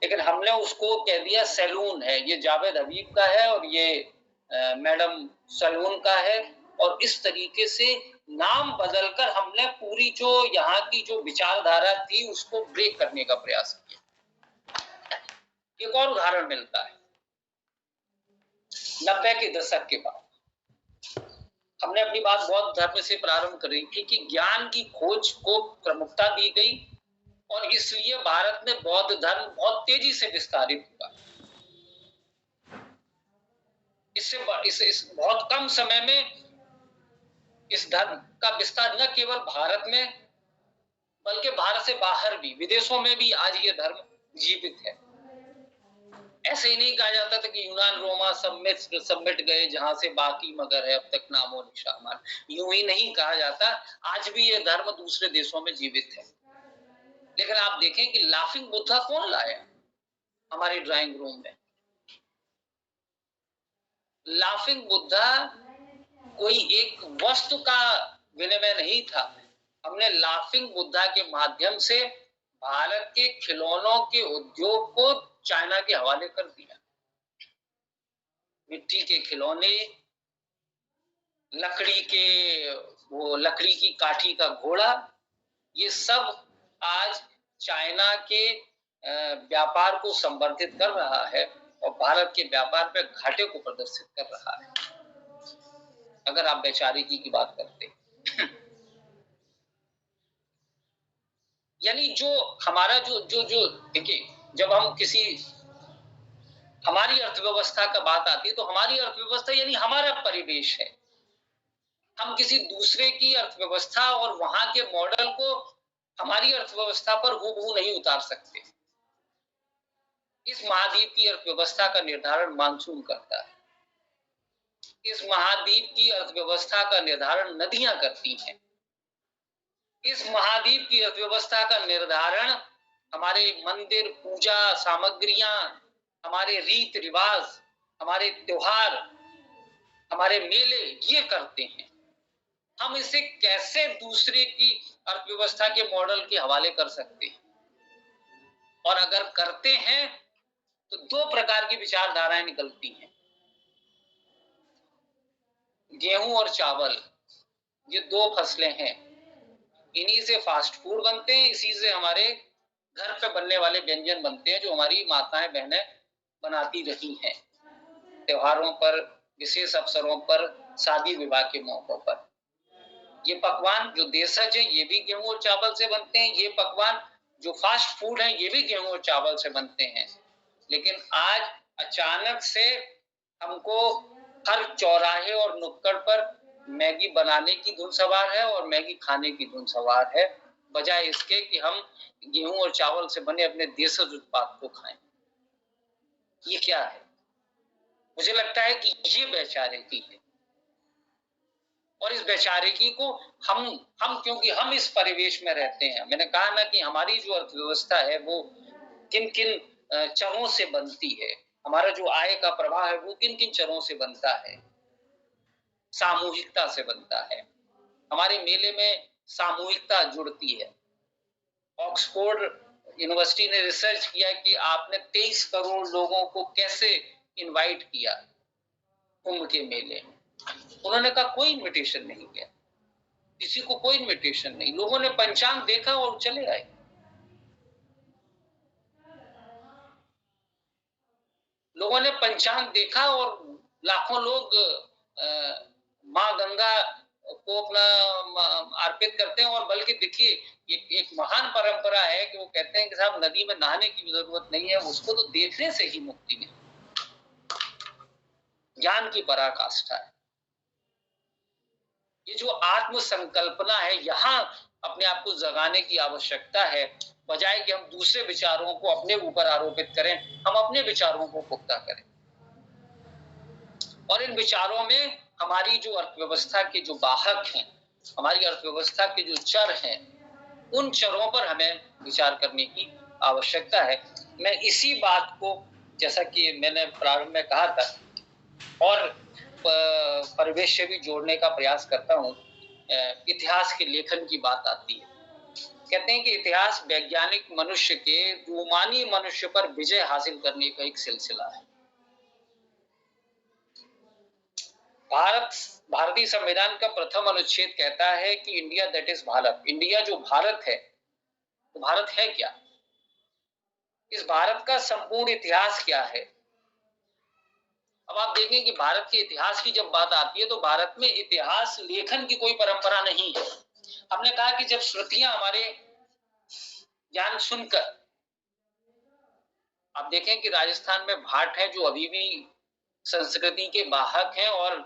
लेकिन हमने उसको कह दिया सैलून है, ये जावेद हबीब का है और ये मैडम सैलून का है। और इस तरीके से नाम बदलकर हमने पूरी जो यहाँ की जो विचारधारा थी उसको ब्रेक करने का प्रयास किया। एक और उदाहरण मिलता है 90 के दशक के बाद। हमने अपनी बात बौद्ध धर्म से प्रारंभ करी थी कि ज्ञान की खोज को प्रमुखता दी गई और इसलिए भारत में बौद्ध धर्म बहुत तेजी से विस्तारित हुआ। इस बहुत कम समय में इस धर्म का विस्तार न केवल भारत में बल्कि भारत से बाहर भी, विदेशों में भी आज ये धर्म जीवित है। ऐसे ही नहीं कहा जाता था कि यूनान रोमा सब मिट गए जहां से बाकी मगर है अब तक नामो निशान। यूं ही नहीं कहा जाता, आज भी ये धर्म दूसरे देशों में जीवित है। लेकिन आप देखें कि लाफिंग बुद्धा कौन लाया हमारे ड्राइंग रूम में? लाफिंग बुद्धा कोई एक वस्तु का विनिमय नहीं था। हमने लाफिंग बुद्धा के माध्यम से भारत के खिलौनों के उद्योग को चाइना के हवाले कर दिया। मिट्टी के खिलौने, लकड़ी की काठी का घोड़ा, ये सब आज चाइना के व्यापार को संवर्धित कर रहा है और भारत के व्यापार पे घाटे को प्रदर्शित कर रहा है। अगर आप वैचारिकी की बात करते यानी जो हमारा जो देखिए, जब हम किसी हमारी अर्थव्यवस्था का बात आती है तो हमारी अर्थव्यवस्था यानी हमारा परिवेश है। हम किसी दूसरे की अर्थव्यवस्था और वहां के मॉडल को हमारी अर्थव्यवस्था पर हूबहू नहीं उतार सकते। इस महाद्वीप की अर्थव्यवस्था का निर्धारण मानसून करता है। इस महाद्वीप की अर्थव्यवस्था का निर्धारण नदियां करती हैं। इस महाद्वीप की अर्थव्यवस्था का निर्धारण हमारे मंदिर, पूजा सामग्रियां, हमारे रीत रिवाज, हमारे त्योहार, हमारे मेले ये करते हैं। हम इसे कैसे दूसरे की अर्थव्यवस्था के मॉडल के हवाले कर सकते हैं? और अगर करते हैं तो दो प्रकार की विचारधाराएं निकलती हैं। गेहूं और चावल, ये दो फसलें हैं, इन्हीं से फास्ट फूड बनते हैं, इसी से हमारे घर पे बनने वाले व्यंजन बनते हैं जो हमारी माताएं बहनें बनाती रही हैं त्योहारों पर, विशेष अवसरों पर, शादी विवाह के मौकों पर। ये पकवान जो देशज है ये भी गेहूं और चावल से बनते हैं। ये पकवान जो फास्ट फूड है ये भी गेहूं और चावल से बनते हैं। लेकिन आज अचानक से हमको हर चौराहे और नुक्कड़ पर मैगी बनाने की धुन सवार है और मैगी खाने की धुन सवार है, बजाय इसके कि हम गेहूं और चावल से बने अपने देशज उत्पाद को खाएं। ये क्या है? मुझे लगता है कि ये वैचारिकी है और इस वैचारिकी को हम क्योंकि हम इस परिवेश में रहते हैं, मैंने कहा ना कि हमारी जो अर्थव्यवस्था है वो किन किन चरों से बनती है, हमारा जो आय का प्रवाह है वो किन किन चरों से बनता है। सामूहिकता से बनता है। हमारे मेले में सामूहिकता जुड़ती है। ऑक्सफोर्ड यूनिवर्सिटी ने रिसर्च किया कि आपने 23 करोड़ लोगों को कैसे इनवाइट किया कुंभ के मेले में। उन्होंने कहा कोई इनविटेशन नहीं किया, किसी को कोई इनविटेशन नहीं, लोगों ने पंचांग देखा और चले आए। लोगों ने पंचांग देखा और लाखों लोग माँ गंगा को अपना अर्पित करते हैं। और बल्कि देखिए एक महान परंपरा है कि वो कहते हैं कि साहब नदी में नहाने की जरूरत नहीं है, उसको तो देखने से ही मुक्ति मिलती। ज्ञान की पराकाष्ठा है ये जो आत्म संकल्पना है, यहाँ अपने आप को जगाने की आवश्यकता है, बजाय कि हम दूसरे विचारों को अपने ऊपर आरोपित करें। हम अपने विचारों को पुख्ता करें और इन विचारों में हमारी जो अर्थव्यवस्था के जो वाहक हैं, हमारी अर्थव्यवस्था के जो चर हैं, उन चरों पर हमें विचार करने की आवश्यकता है। मैं इसी बात को, जैसा कि मैंने प्रारंभ में कहा था, और परिवेश से भी जोड़ने का प्रयास करता हूँ। इतिहास के लेखन की बात आती है। कहते हैं कि इतिहास वैज्ञानिक मनुष्य के रूमानी मनुष्य पर विजय हासिल करने का एक सिलसिला है। भारतीय संविधान का प्रथम अनुच्छेद कहता है कि India that is Bharat. India जो भारत है, तो भारत है क्या? इस भारत का संपूर्ण इतिहास क्या है? अब आप देखें कि भारत के इतिहास की जब बात आती है तो भारत में इतिहास लेखन की कोई परंपरा नहीं है। हमने कहा कि जब श्रुतियां हमारे ज्ञान सुनकर, आप देखें कि राजस्थान में भाट है जो अभी भी संस्कृति के वाहक हैं और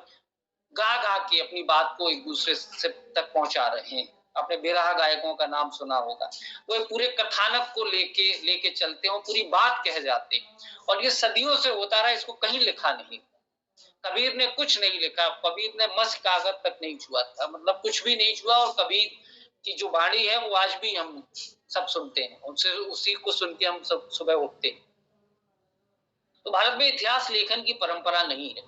गा गा के अपनी बात को एक दूसरे से तक पहुंचा रहे हैं। आपने बेराहा गायकों का नाम सुना होगा। वो पूरे कथानक को लेके चलते हैं, पूरी बात कह जाते हैं, और ये सदियों से होता रहा, इसको कहीं लिखा नहीं। कबीर ने कुछ नहीं लिखा, कबीर ने मस कागज तक नहीं छुआ था, मतलब कुछ भी नहीं छुआ। और कबीर की जो वाणी है वो आज भी हम सब सुनते हैं, उनसे उसी को सुन के हम सब सुबह उठते हैं। तो भारत में इतिहास लेखन की परंपरा नहीं है।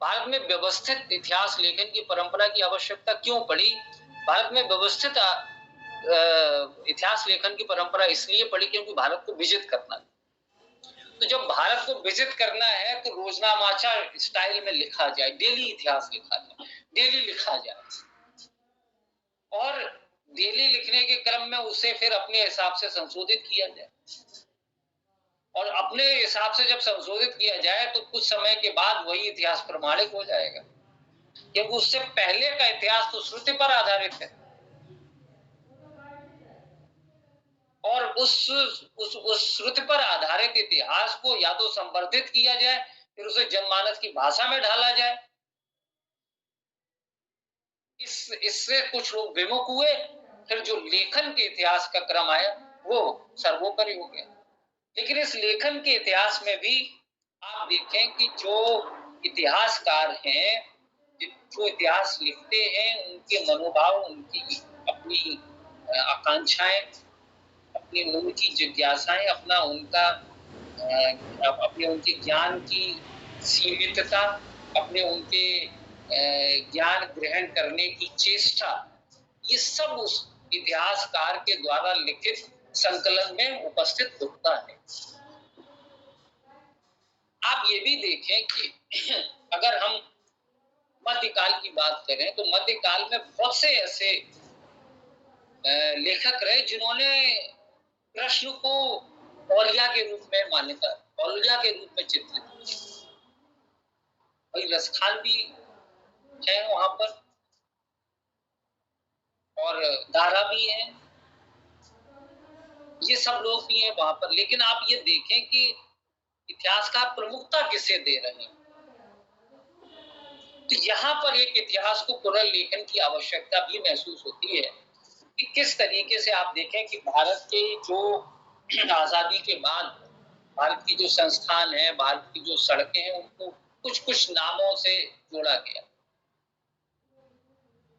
भारत में व्यवस्थित इतिहास लेखन की परंपरा की आवश्यकता क्यों पड़ी? भारत में व्यवस्थित इतिहास लेखन की परंपरा इसलिए पड़ी क्योंकि भारत को विजित करना है। तो जब भारत को विजित करना है तो रोजनामाचा स्टाइल में लिखा जाए, डेली इतिहास लिखा जाए, डेली लिखा जाए, और डेली लिखने के क्रम में उसे फिर अपने हिसाब से संशोधित किया जाए। और अपने हिसाब से जब संशोधित किया जाए तो कुछ समय के बाद वही इतिहास प्रमाणिक हो जाएगा, क्योंकि उससे पहले का इतिहास तो श्रुति पर आधारित है। और उस श्रुति पर आधारित इतिहास को या तो संवर्धित किया जाए, फिर उसे जनमानस की भाषा में ढाला जाए। इससे कुछ लोग विमुख हुए, फिर जो लेखन के इतिहास का क्रम आया वो सर्वोपरि हो गया। लेकिन इस लेखन के इतिहास में भी आप देखें कि जो इतिहासकार हैं, जो इतिहास लिखते हैं, उनके मनोभाव, उनकी अपनी आकांक्षाएं, अपनी उनकी जिज्ञासाएं, अपने उनके ज्ञान की सीमितता, अपने उनके ज्ञान ग्रहण करने की चेष्टा, ये सब उस इतिहासकार के द्वारा लिखित संकलन में उपस्थित होता है। आप ये भी देखें कि अगर हम मध्यकाल की बात करें तो मध्यकाल में बहुत से ऐसे लेखक रहे जिन्होंने कृष्ण को औलिया के रूप में मान्यता, औलिया के रूप में चित्रित किया। भाई रसखान भी है वहां पर और दारा भी है, ये सब लोग भी हैं वहां पर। लेकिन आप ये देखें कि इतिहासकार प्रमुखता किसे दे रहे हैं। तो यहाँ पर एक इतिहास को पुनर्लेखन की आवश्यकता भी महसूस होती है कि किस तरीके से आप देखें कि भारत के जो आजादी के बाद भारत की जो संस्थान है, भारत की जो सड़कें हैं, उनको कुछ कुछ नामों से जोड़ा गया।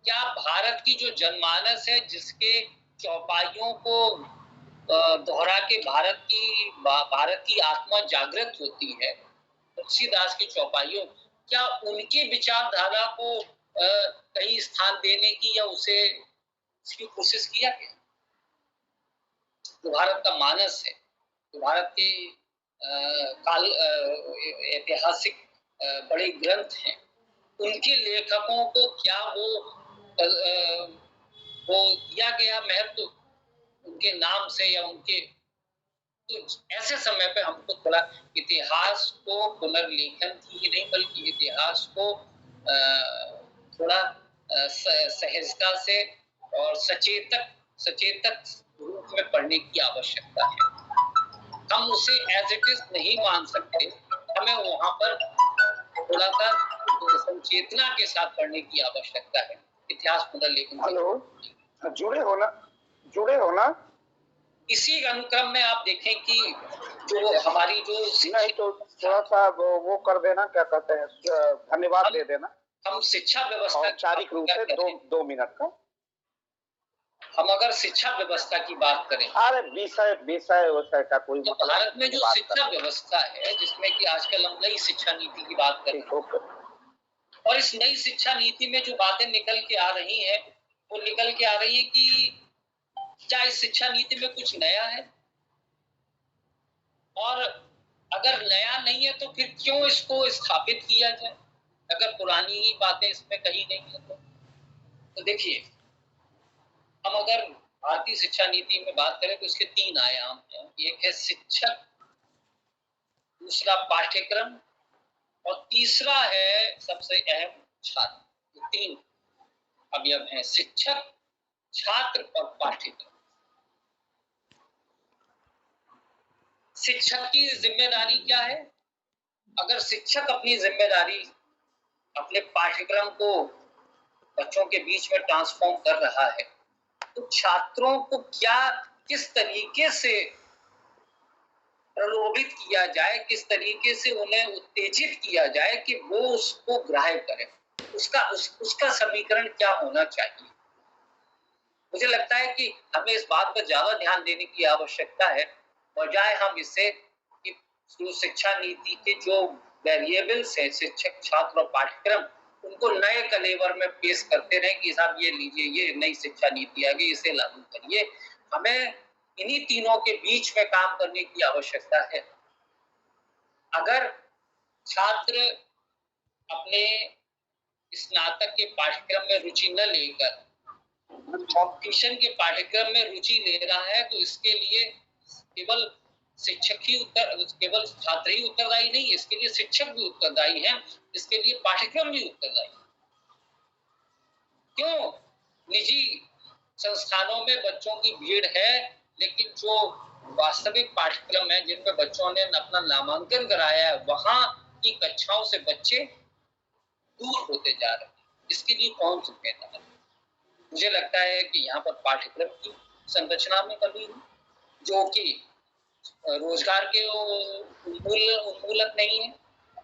क्या भारत की जो जनमानस है, जिसके चौपाइयों को दोहरा के भारत की आत्मा जागृत होती है, तुलसीदास की चौपाइयों, क्या उनकी विचारधारा को कहीं स्थान देने की या उसे इसकी कोशिश किया गया? जो भारत का मानस है, जो भारत के काल ऐतिहासिक बड़े ग्रंथ हैं, उनके लेखकों को क्या वो दिया गया महत्व उनके नाम से या उनके, तो ऐसे समय पे हमको थोड़ा इतिहास को पुनर्लेखन की नहीं बल्कि इतिहास को थोड़ा सहजता से और सचेतक रूप में पढ़ने की आवश्यकता है। हम उसे एज इट इज नहीं मान सकते, हमें वहां पर थोड़ा सा संचेतना के साथ पढ़ने की आवश्यकता है इतिहास पुनर्लेखन।
हेलो, जुड़े हो ना?
इसी अनुक्रम में आप देखें कि जो हमारी जो
नहीं तो थोड़ा सा वो कर देना, क्या कहते हैं, धन्यवाद दे देना।
हम शिक्षा व्यवस्था
औपचारिक रूप से 2 मिनट का
हम अगर शिक्षा व्यवस्था की बात करें,
अरे विषय का कोई
तो भारत में जो शिक्षा व्यवस्था है जिसमें कि आजकल हम नई शिक्षा नीति की बात कर रहे हैं, और इस नई शिक्षा नीति में जो बातें निकल के आ रही हैं वो निकल के आ रही है कि क्या इस शिक्षा नीति में कुछ नया है, और अगर नया नहीं है तो फिर क्यों इसको स्थापित किया जाए अगर पुरानी ही बातें इसमें कही गई है तो देखिए, हम अगर भारतीय शिक्षा नीति में बात करें तो इसके 3 आयाम हैं। एक है शिक्षक, दूसरा पाठ्यक्रम और तीसरा है सबसे अहम छात्र। 3 अवयव हैं, शिक्षक, छात्र और पाठ्यक्रम। शिक्षक की जिम्मेदारी क्या है? अगर शिक्षक अपनी जिम्मेदारी अपने पाठ्यक्रम को बच्चों के बीच में ट्रांसफॉर्म कर रहा है तो छात्रों को किस तरीके से प्रलोभित किया जाए, किस तरीके से उन्हें उत्तेजित किया जाए कि वो उसको ग्राह्य करें, उसका समीकरण क्या होना चाहिए। मुझे लगता है कि हमें इस बात पर ज्यादा ध्यान देने की आवश्यकता है, बजाय हम इससे कि जो शिक्षा नीति के जो वेरिएबल्स है, शिक्षक, छात्र और पाठ्यक्रम, उनको नए कलेवर में पेश करते रहे कि साहब ये लीजिए, ये नई शिक्षा नीति आ गई, इसे लागू करिए। हमें इन्हीं तीनों के बीच में काम करने की आवश्यकता है। अगर छात्र अपने स्नातक के पाठ्यक्रम में रुचि न लेकर कॉम्पिटिशन के पाठ्यक्रम में रुचि ले रहा है तो इसके लिए केवल केवल छात्र ही उत्तरदायी नहीं, इसके लिए शिक्षक भी उत्तरदायी है, इसके लिए पाठ्यक्रम भी उत्तरदायी। क्यों निजी संस्थानों में बच्चों की भीड़ है लेकिन जो वास्तविक पाठ्यक्रम है जिनमें बच्चों ने अपना नामांकन कराया है वहां की कक्षाओं से बच्चे दूर होते जा रहे हैं, इसके लिए कौन जिम्मेदार है? मुझे लगता है कि यहाँ पर पाठ्यक्रम की संरचना में कमी है जो कि रोजगार के उन्मूलक नहीं है।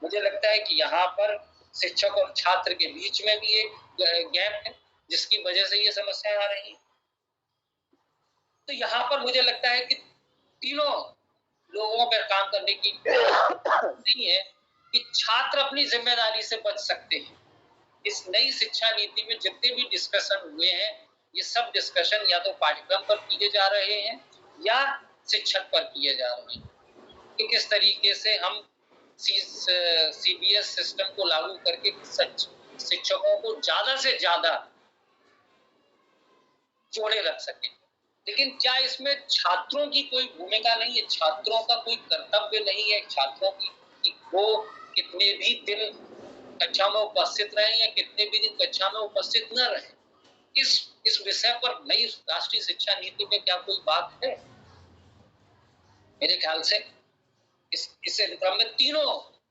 मुझे लगता है कि यहाँ पर शिक्षक और छात्र के बीच में भी एक गैप है जिसकी वजह से ये समस्याएं आ रही हैं। तो यहाँ पर मुझे लगता है कि तीनों लोगों पर काम करने की नहीं है कि छात्र अपनी जिम्मेदारी से बच सकते हैं। इस नई शिक्षा नीति में जितने भी डिस्कशन हुए हैं ये सब डिस्कशन या तो पाठ्यक्रम पर किए जा रहे हैं या शिक्षक पर किए जा रहे हैं कि किस तरीके से हम CBS सिस्टम को लागू करके शिक्षकों को ज्यादा से ज्यादा जोड़े रख सकें। लेकिन क्या इसमें छात्रों की कोई भूमिका नहीं है, छात्रों का कोई कर्तव्य नहीं है, छात्रों की वो कितने भी दिन कक्षा में उपस्थित रहे या कितने भी दिन कक्षा में उपस्थित न रहे, इस विषय पर नई राष्ट्रीय शिक्षा नीति में क्या कोई बात है? मेरे ख्याल से इस क्रम में तीनों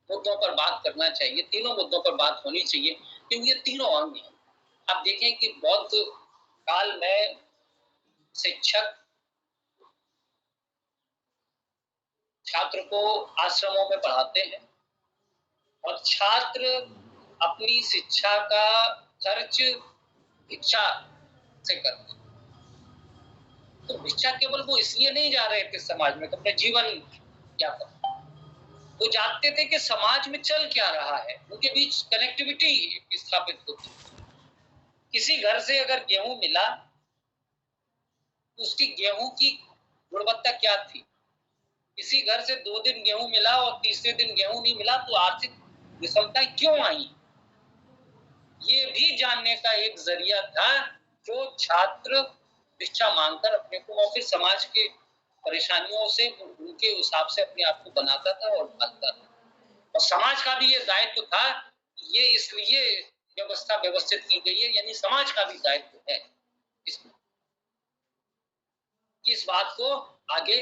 मुद्दों पर बात करना चाहिए, तीनों मुद्दों पर बात होनी चाहिए क्योंकि ये तीनों अंग हैं। आप देखें कि बौद्ध काल में शिक्षक छात्र को आश्रमों में पढ़ाते हैं और छात्र अपनी शिक्षा का खर्च भिक्षा से करते हैं। तो भिक्षा केवल वो इसलिए नहीं जा रहे थे समाज में अपने जीवन यापन, वो जानते थे कि समाज में चल क्या रहा है, उनके बीच कनेक्टिविटी स्थापित होती। किसी घर से अगर गेहूं मिला तो उसकी गेहूं की गुणवत्ता क्या थी, किसी घर से 2 दिन गेहूं मिला और तीसरे दिन गेहूं नहीं मिला तो आर्थिक विषमताएं क्यों आई, ये भी जानने का एक जरिया था जो छात्र भिक्षा मांगकर अपने को और फिर समाज के परेशानियों से उनके हिसाब से अपने आप को बनाता था और ढालता था। और समाज का भी ये दायित्व था, ये इसलिए व्यवस्था व्यवस्थित की गई है, यानी समाज का भी दायित्व है इसमें कि इस बात को आगे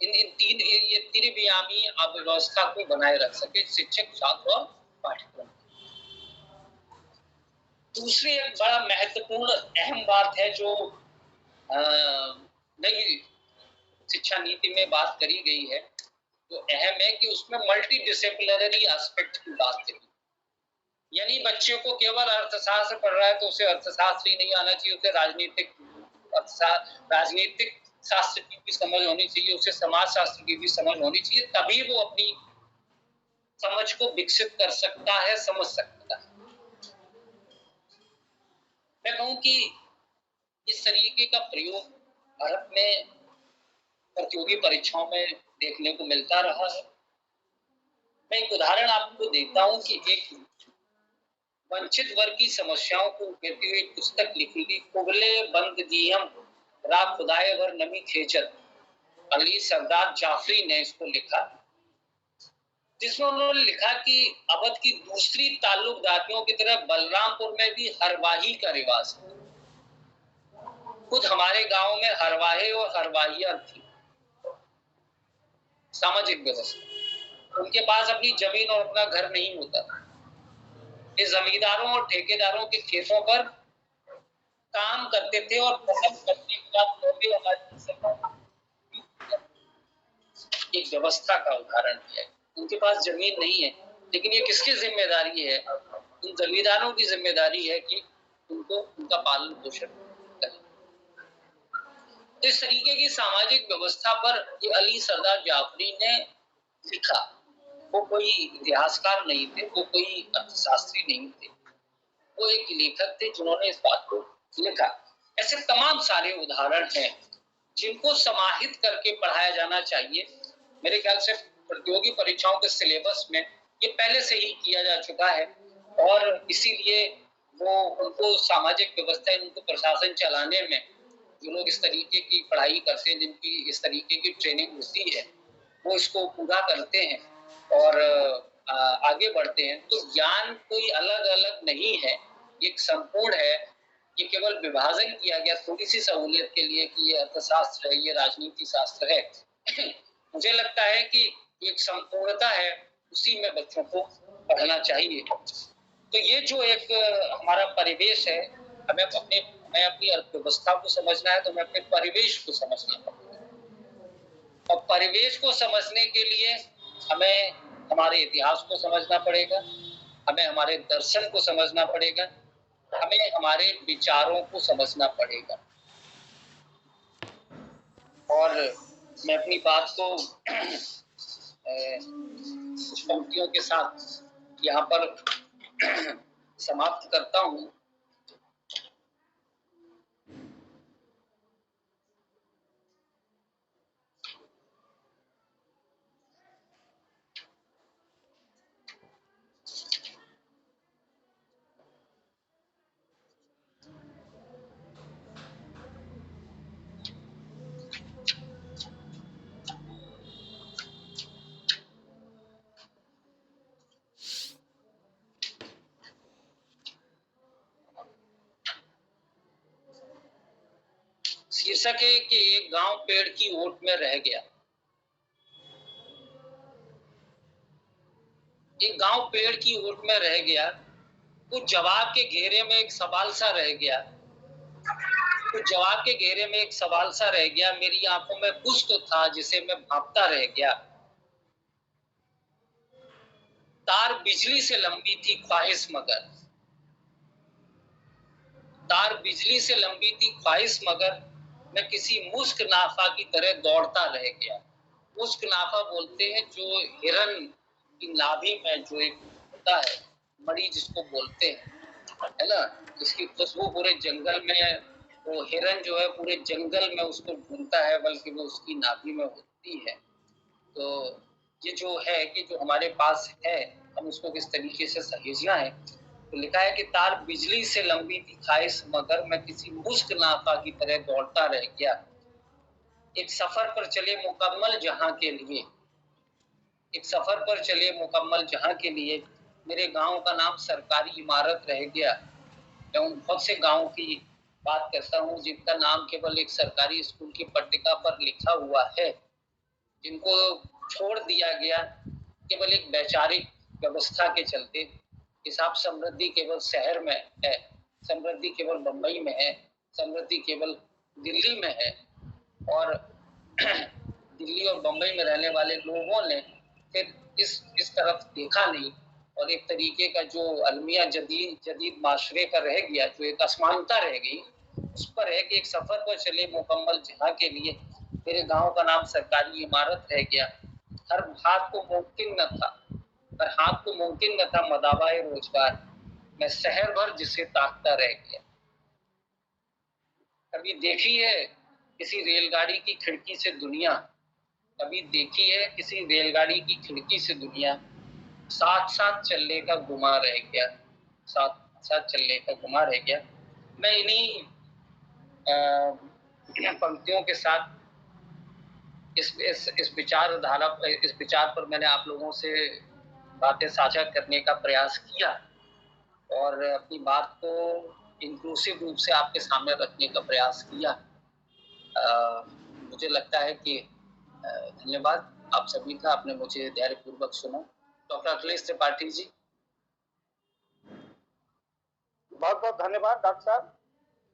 इन तीन ये त्रिवियामी व्यवस्था को बनाए रख सके शिक्षक, छात्र और पाठ्यक्रम। दूसरी एक बड़ा महत्वपूर्ण अहम बात है जो नई शिक्षा नीति में बात करी गई है, तो अहम है कि उसमें मल्टी डिसिप्लिनरी एस्पेक्ट की बात करी। यानी बच्चे को केवल अर्थशास्त्र पढ़ रहा है तो उसे अर्थशास्त्र ही नहीं आना चाहिए, उसे राजनीतिक शास्त्र की भी समझ होनी चाहिए, उसे समाज शास्त्र की भी समझ होनी चाहिए, तभी वो अपनी समझ को विकसित कर सकता है, समझ सकता है। मैं कहूं कि इस तरीके का प्रयोग भारत में प्रतियोगी परीक्षाओं में देखने को मिलता रहा है। मैं एक उदाहरण आपको देता हूं कि एक वंचित वर्ग की समस्याओं को उकेरती हुई पुस्तक लिखी गई, कुबले बंद जियम रा खुदाए वर नमी खेचत, अली सरदार जाफरी ने इसको लिखा, जिसमें उन्होंने लिखा कि अवध की दूसरी ताल्लुकदारियों की तरह बलरामपुर में भी हरवाही का रिवाज है। खुद हमारे गांव में हरवाहे और हरवाहिया थी, सामाजिक व्यवस्था। उनके पास अपनी जमीन और अपना घर नहीं होता था। ये जमींदारों और ठेकेदारों के खेतों पर काम करते थे और फसल कटने के बाद एक व्यवस्था का उदाहरण दिया है। उनके पास जमीन नहीं है, लेकिन ये किसकी जिम्मेदारी है? उन जमींदारों की जिम्मेदारी है कि उनको उनका पालन पोषण करें। तो इस तरीके की सामाजिक व्यवस्था पर ये अली सरदार जाफरी ने लिखा। वो कोई इतिहासकार नहीं थे, वो कोई अर्थशास्त्री नहीं थे, वो एक लेखक थे जिन्होंने इस बात को लिखा। ऐसे तमाम सारे उदाहरण हैं जिनको समाहित करके पढ़ाया जाना चाहिए। मेरे ख्याल से प्रतियोगी परीक्षाओं के सिलेबस में ये पहले से ही किया जा चुका है और इसीलिए वो उनको सामाजिक व्यवस्था, उनको प्रशासन चलाने में जो लोग इस तरीके की पढ़ाई करते हैं, जिनकी इस तरीके की ट्रेनिंग होती है, वो इसको पूरा करते हैं और आगे बढ़ते हैं। तो ज्ञान कोई अलग अलग नहीं है, ये संपूर्ण है। ये केवल विभाजन किया गया थोड़ी सी सहूलियत के लिए कि ये अर्थशास्त्र है, ये राजनीति शास्त्र है। मुझे लगता है कि एक संपूर्णता है, उसी में बच्चों को पढ़ना चाहिए। तो ये जो एक हमारा परिवेश है, हमें अपनी अर्थव्यवस्था को समझना है तो हमें अपने परिवेश को समझना पड़ेगा। और परिवेश को समझने के लिए हमें हमारे इतिहास को समझना पड़ेगा, हमें हमारे दर्शन को समझना पड़ेगा, हमें हमारे विचारों को समझना पड़ेगा। और मैं अपनी बात को कुछ पंक्तियों के साथ यहाँ पर समाप्त करता हूँ। शीर्षक है कि एक गांव पेड़ की ओट में रह गया। एक गांव पेड़ की ओट में रह गया, कुछ जवाब के घेरे में एक सवाल सा रह गया, कुछ जवाब के घेरे में एक सवाल सा रह गया। मेरी आंखों में कुछ तो था जिसे मैं भांपता रह गया। तार बिजली से लंबी थी ख्वाहिश मगर, तार बिजली से लंबी थी ख्वाहिश मगर, मैं किसी मुश्क नाफा की तरह दौड़ता रह गया। मुश्क नाफा बोलते हैं जो हिरन की नाभि में जो एक होता है, मणि जिसको बोलते हैं, है ना, इसकी खुशबू पूरे जंगल में, वो हिरन जो है पूरे जंगल में उसको ढूंढता है, बल्कि वो उसकी नाभि में होती है। तो ये जो है कि जो हमारे पास है, हम उसको किस तरीके से सहेजना है। तो लिखा है कि तार बिजली से लंबी थी ख्वाहिश मगर, मैं किसी मुश्क नाफा की तरह दौड़ता रह गया। एक सफर पर चले मुकम्मल जहां के लिए, एक सफर पर चले मुकम्मल जहां के लिए, मेरे गांव का नाम सरकारी इमारत रह गया। मैं उन बहुत से गांवों की बात करता हूँ जिनका नाम केवल एक सरकारी स्कूल की पट्टिका पर लिखा हुआ है, जिनको छोड़ दिया गया केवल एक वैचारिक व्यवस्था के चलते। हिसाब समृद्धि केवल शहर में है, समृद्धि केवल बंबई में है, समृद्धि केवल दिल्ली में है, और दिल्ली और बंबई में रहने वाले लोगों ने फिर इस तरफ देखा नहीं, और एक तरीके का जो अलमिया जदीद माशरे का रह गया, जो एक असमानता रह गई, उस पर है कि एक सफर पर चले मुकम्मल जहां के लिए, मेरे गांव का नाम सरकारी इमारत रह गया। हर हाथ को मुमकिन न था, हर हाथ को मुमकिन न था मदावाए रोजगार, मैं शहर भर जिसे ताकता रह गया। कभी देखी है किसी रेलगाड़ी की खिड़की से दुनिया, कभी देखी है किसी रेलगाड़ी की खिड़की से दुनिया, साथ साथ चलने का गुमा रह गया, साथ साथ चलने का गुमा रह गया। मैं इन्हीं पंक्तियों के साथ इस विचारधारा, इस विचार पर मैंने आप लोगों से बातें साझा करने का प्रयास किया, और अपनी बात को इंक्लूसिव रूप से आपके सामने रखने का प्रयास किया। मुझे लगता है कि धन्यवाद आप सभी का, आपने मुझे धैर्यपूर्वक सुना। डॉक्टर अखिलेश त्रिपाठी जी।
बहुत बहुत धन्यवाद डॉक्टर साहब।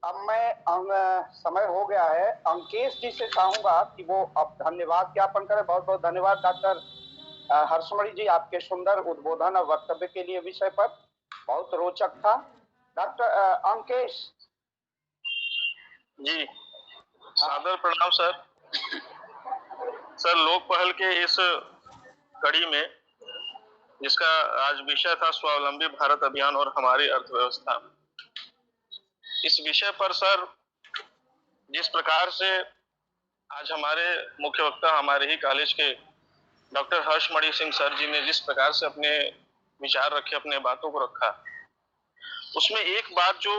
अब समय हो गया है, अंकेश जी से चाहूंगा कि वो अब धन्यवाद ज्ञापन करें। बहुत बहुत धन्यवाद डॉक्टर हर्षमणि जी, आपके सुंदर उद्बोधन और वक्तव्य के लिए विषय पर, बहुत रोचक था। डॉक्टर अंकेश
जी, सादर प्रणाम सर। सर, लोक पहल के इस कड़ी में, जिसका आज विषय था स्वावलंबी भारत अभियान और हमारी अर्थव्यवस्था, इस विषय पर सर जिस प्रकार से आज हमारे मुख्य वक्ता, हमारे ही कॉलेज के डॉक्टर हर्षमणि सिंह सर जी ने जिस प्रकार से अपने विचार रखे, अपने बातों को रखा, उसमें एक बात जो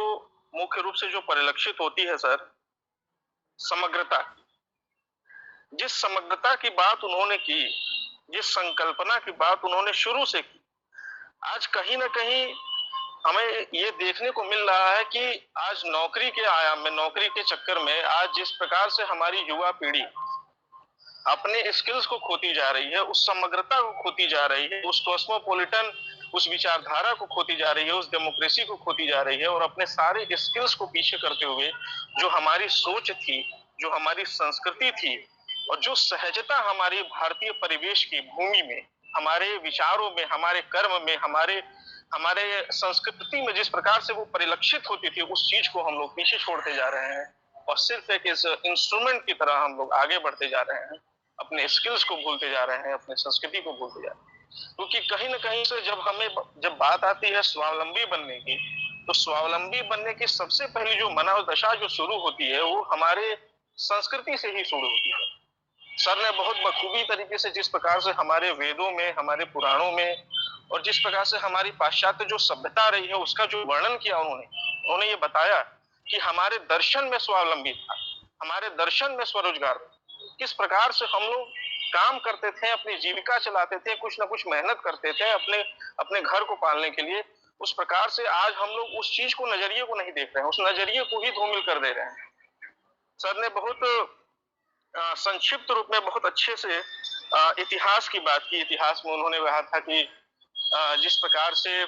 मुख्य रूप से जो परिलक्षित होती है सर, समग्रता। जिस समग्रता की बात उन्होंने की, जिस संकल्पना की बात उन्होंने शुरू से की, आज कहीं ना कहीं हमें ये देखने को मिल रहा है कि आज नौकरी के आयाम में, नौकरी के चक्कर में आज जिस प्रकार से हमारी युवा पीढ़ी अपने स्किल्स को खोती जा रही है, उस समग्रता को खोती जा रही है, उस कॉस्मोपॉलिटन, उस विचारधारा को खोती जा रही है, उस डेमोक्रेसी को खोती जा रही है, और अपने सारे स्किल्स को पीछे करते हुए जो हमारी सोच थी, जो हमारी संस्कृति थी, और जो सहजता हमारी भारतीय परिवेश की भूमि में, हमारे विचारों में, हमारे कर्म में, हमारे संस्कृति में जिस प्रकार से वो परिलक्षित होती थी, उस चीज को हम लोग पीछे छोड़ते जा रहे हैं, और सिर्फ एक इस इंस्ट्रूमेंट की तरह हम लोग आगे बढ़ते जा रहे हैं, अपने स्किल्स को भूलते जा रहे हैं, अपने संस्कृति को भूलते जा रहे हैं। क्योंकि कहीं ना कहीं से जब बात आती है स्वावलंबी बनने की, तो स्वावलंबी बनने की सबसे पहली जो मनोदशा जो शुरू होती है, वो हमारे संस्कृति से ही शुरू होती है। सर ने बहुत बखूबी तरीके से जिस प्रकार से हमारे वेदों में, हमारे पुराणों में, और जिस प्रकार से हमारी पाश्चात्य जो सभ्यता रही है, उसका जो वर्णन किया उन्होंने ये बताया कि हमारे दर्शन में स्वावलंबी था, हमारे दर्शन में स्वरोजगार, किस प्रकार से हम लोग काम करते थे, अपनी जीविका चलाते थे, कुछ ना कुछ मेहनत करते थे अपने घर को पालने के लिए। उस प्रकार से आज हम लोग उस चीज को, नजरिए को नहीं देख रहे हैं, उस नजरिए को ही धूमिल कर दे रहे हैं। सर ने बहुत संक्षिप्त रूप में बहुत अच्छे से इतिहास की बात की। इतिहास में उन्होंने कहा था कि जिस प्रकार से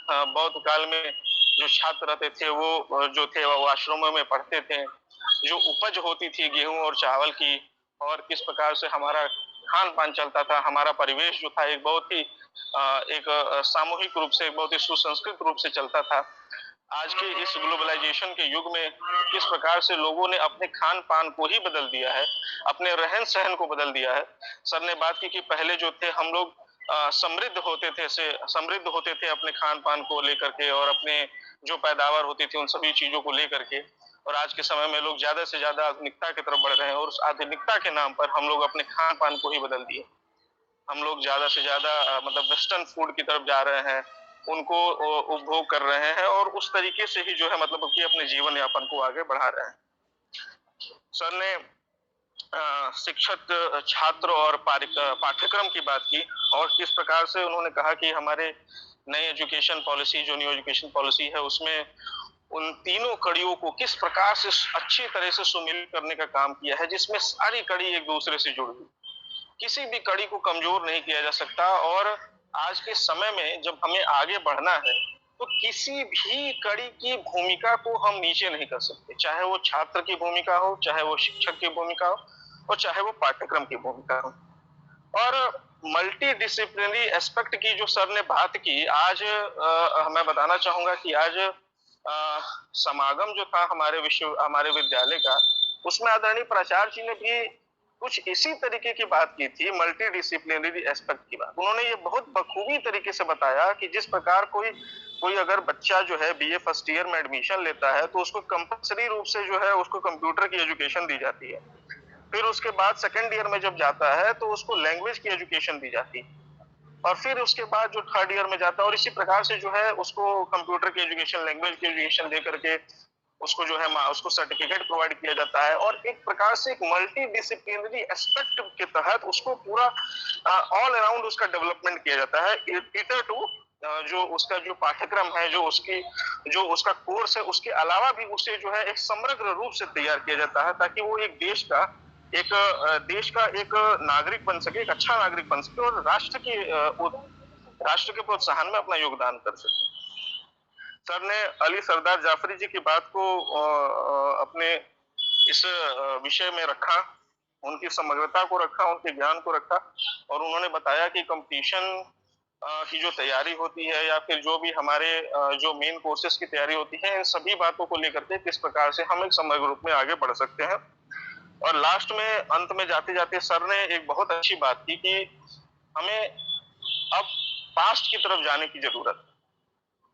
बौद्ध काल में जो छात्र रहते थे, वो आश्रमों में पढ़ते थे, जो उपज होती थी गेहूं और चावल की, और किस प्रकार से हमारा खान पान चलता था, हमारा परिवेश जो था एक बहुत ही सामूहिक रूप से, बहुत ही सुसंस्कृत रूप से चलता था। आज के इस ग्लोबलाइजेशन के युग में किस प्रकार से लोगों ने अपने खान पान को ही बदल दिया है, अपने रहन सहन को बदल दिया है। सर ने बात की कि पहले जो थे हम लोग समृद्ध होते थे अपने खान पान को लेकर के, और अपने जो पैदावार होती थी उन सभी चीजों को लेकर के, और आज के समय में लोग ज्यादा से ज्यादा आधुनिकता की तरफ बढ़ रहे हैं, और उस आधुनिकता के नाम पर हम लोग अपने खान पान को ही बदल दिए। हम लोग ज्यादा से ज्यादा मतलब वेस्टर्न फूड की तरफ जा रहे हैं, उनको उपभोग कर रहे हैं, और उस तरीके से ही जो है मतलब कि अपने जीवन यापन को आगे बढ़ा रहे हैं। सर ने शिक्षक छात्र और पाठ्यक्रम की बात की और किस प्रकार से उन्होंने कहा कि हमारे नई एजुकेशन पॉलिसी जो न्यू एजुकेशन पॉलिसी है उसमें उन तीनों कड़ियों को किस प्रकार से अच्छी तरह से सुमिलित करने का काम किया है, जिसमें सारी कड़ी एक दूसरे से जुड़ी हुई, किसी भी कड़ी को कमजोर नहीं किया जा सकता। और आज के समय में जब हमें आगे बढ़ना है तो किसी भी कड़ी की भूमिका को हम नीचे नहीं कर सकते, चाहे वो छात्र की भूमिका हो, चाहे वो शिक्षक की भूमिका हो और चाहे वो पाठ्यक्रम की भूमिका हो। और मल्टी डिसिप्लिनरी एस्पेक्ट की जो सर ने बात की, आज मैं बताना चाहूंगा कि आज समागम जो था हमारे विद्यालय का, उसमें आदरणीय प्राचार्य जी ने भी कुछ इसी तरीके की बात की थी, मल्टी डिसिप्लिनरी एस्पेक्ट की बात। उन्होंने ये बहुत बखूबी तरीके से बताया कि जिस प्रकार कोई अगर बच्चा जो है बीए फर्स्ट ईयर में एडमिशन लेता है तो उसको कंपल्सरी रूप से जो है उसको कंप्यूटर की एजुकेशन दी जाती है। फिर उसके बाद सेकेंड ईयर में जब जाता है तो उसको लैंग्वेज की एजुकेशन दी जाती है और फिर उसके बाद जो थर्ड ईयर में जाता है और इसी प्रकार से जो है उसको कंप्यूटर की एजुकेशन, लैंग्वेज की एजुकेशन दे करके उसको जो है उसको सर्टिफिकेट प्रोवाइड किया जाता है और एक प्रकार से एक मल्टी डिसिप्लिनरी एस्पेक्ट के तहत उसको पूरा ऑल अराउंड उसका डेवलपमेंट किया जाता है। इटर टू जो उसका जो पाठ्यक्रम है, जो उसका कोर्स है, उसके अलावा भी उसे जो है एक समग्र रूप से तैयार किया जाता है ताकि वो एक देश का एक नागरिक बन सके, एक अच्छा नागरिक बन सके और राष्ट्र के प्रोत्साहन में अपना योगदान कर सके। सर ने अली सरदार जाफरी जी की बात को अपने इस विषय में रखा, उनकी समग्रता को रखा, उनके ज्ञान को रखा और उन्होंने बताया कि कंपटीशन की जो तैयारी होती है या फिर जो भी हमारे जो मेन कोर्सेज की तैयारी होती है, इन सभी बातों को लेकर के किस प्रकार से हम एक समग्र रूप में आगे बढ़ सकते हैं। और लास्ट में अंत में जाते जाते सर ने एक बहुत अच्छी बात की कि हमें अब पास्ट की तरफ जाने की जरूरत है।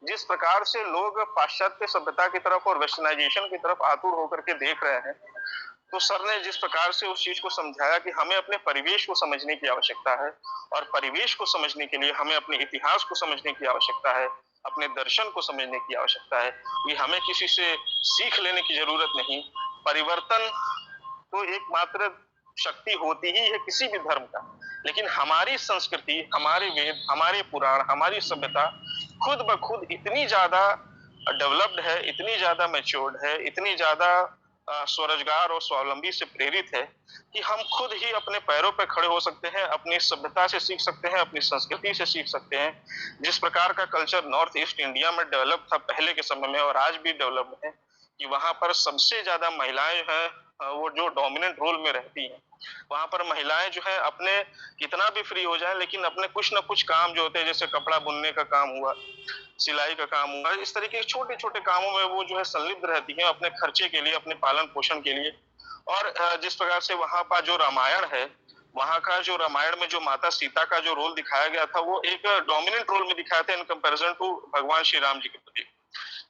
जिस प्रकार से लोग पाश्चात्य सभ्यता की तरफ और वेस्टर्नाइजेशन की तरफ आतुर होकर के देख रहे हैं, तो सर ने जिस प्रकार से उस चीज को समझाया कि हमें अपने परिवेश को समझने की आवश्यकता है और परिवेश को समझने के लिए हमें अपने इतिहास को समझने की आवश्यकता है, अपने दर्शन को समझने की आवश्यकता है। ये हमें किसी से सीख लेने की जरूरत नहीं। परिवर्तन तो एकमात्र शक्ति होती ही है किसी भी धर्म का, लेकिन हमारी संस्कृति, हमारे वेद, हमारे पुराण, हमारी सभ्यता खुद ब खुद इतनी ज्यादा डेवलप्ड है, इतनी ज्यादा मैच्योर्ड है, इतनी ज्यादा स्वरोजगार और स्वावलंबी से प्रेरित है कि हम खुद ही अपने पैरों पर खड़े हो सकते हैं, अपनी सभ्यता से सीख सकते हैं, अपनी संस्कृति से सीख सकते हैं। जिस प्रकार का कल्चर नॉर्थ ईस्ट इंडिया में डेवलप था पहले के समय में और आज भी डेवलप्ड है कि वहां पर सबसे ज्यादा महिलाएं हैं, वो जो डोमिनेंट रोल में रहती हैं। वहां पर महिलाएं जो है अपने कितना भी फ्री हो जाए लेकिन अपने कुछ ना कुछ काम जो होते हैं, जैसे कपड़ा बुनने का काम हुआ, सिलाई का काम हुआ, इस तरीके के छोटे छोटे कामों में वो जो है संलिप्त रहती है अपने खर्चे के लिए, अपने पालन पोषण के लिए। और जिस प्रकार से वहां पर जो रामायण है, वहां का जो रामायण में जो माता सीता का जो रोल दिखाया गया था वो एक डोमिनेंट रोल में दिखाया था इन कंपैरिजन टू भगवान श्री राम जी के प्रति।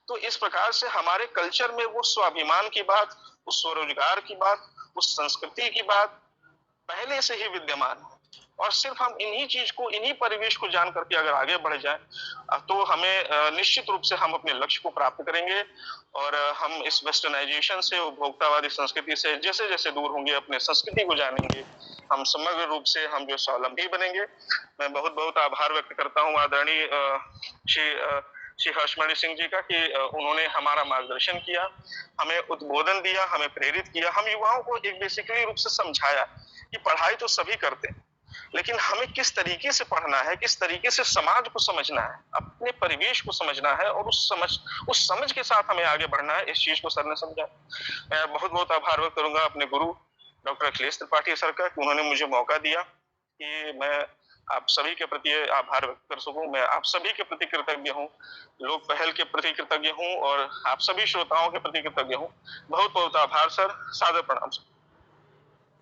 तो इस प्रकार से हमारे कल्चर में वो स्वाभिमान की बात, उस स्वरोजगार की बात, उस संस्कृति की बात पहले से ही विद्यमान है और सिर्फ हम इन्हीं परिवेश को जान करके अगर आगे बढ़ जाए तो हमें निश्चित रूप से हम अपने लक्ष्य को प्राप्त करेंगे और हम इस वेस्टर्नाइजेशन से, उपभोक्तावादी संस्कृति से जैसे जैसे दूर होंगे, अपने संस्कृति को जानेंगे, हम समग्र रूप से हम जो स्वावलंबी बनेंगे। मैं बहुत बहुत आभार व्यक्त करता हूँ आदरणीय श्री हर्षमणि सिंह जी का कि उन्होंने हमारा मार्गदर्शन किया, हमें उद्बोधन दिया, हमें प्रेरित किया, हम युवाओं को एक बेसिकली रूप से समझाया कि पढ़ाई तो सभी करते हैं लेकिन हमें किस तरीके से पढ़ना है, किस तरीके से समाज को समझना है, अपने परिवेश को समझना है और उस समझ के साथ हमें आगे बढ़ना है। इस चीज को सर ने समझा। मैं बहुत बहुत आभार व्यक्त करूंगा अपने गुरु डॉक्टर अखिलेश त्रिपाठी सर का कि उन्होंने मुझे मौका दिया कि मैं आप सभी के प्रति आभार व्यक्त कर सकूं। मैं आप सभी के प्रति कृतज्ञ हूं, लोक पहल के प्रति कृतज्ञ हूं और आप सभी श्रोताओं के प्रति कृतज्ञ हूं। बहुत बहुत आभार सर, सादर प्रणाम सर।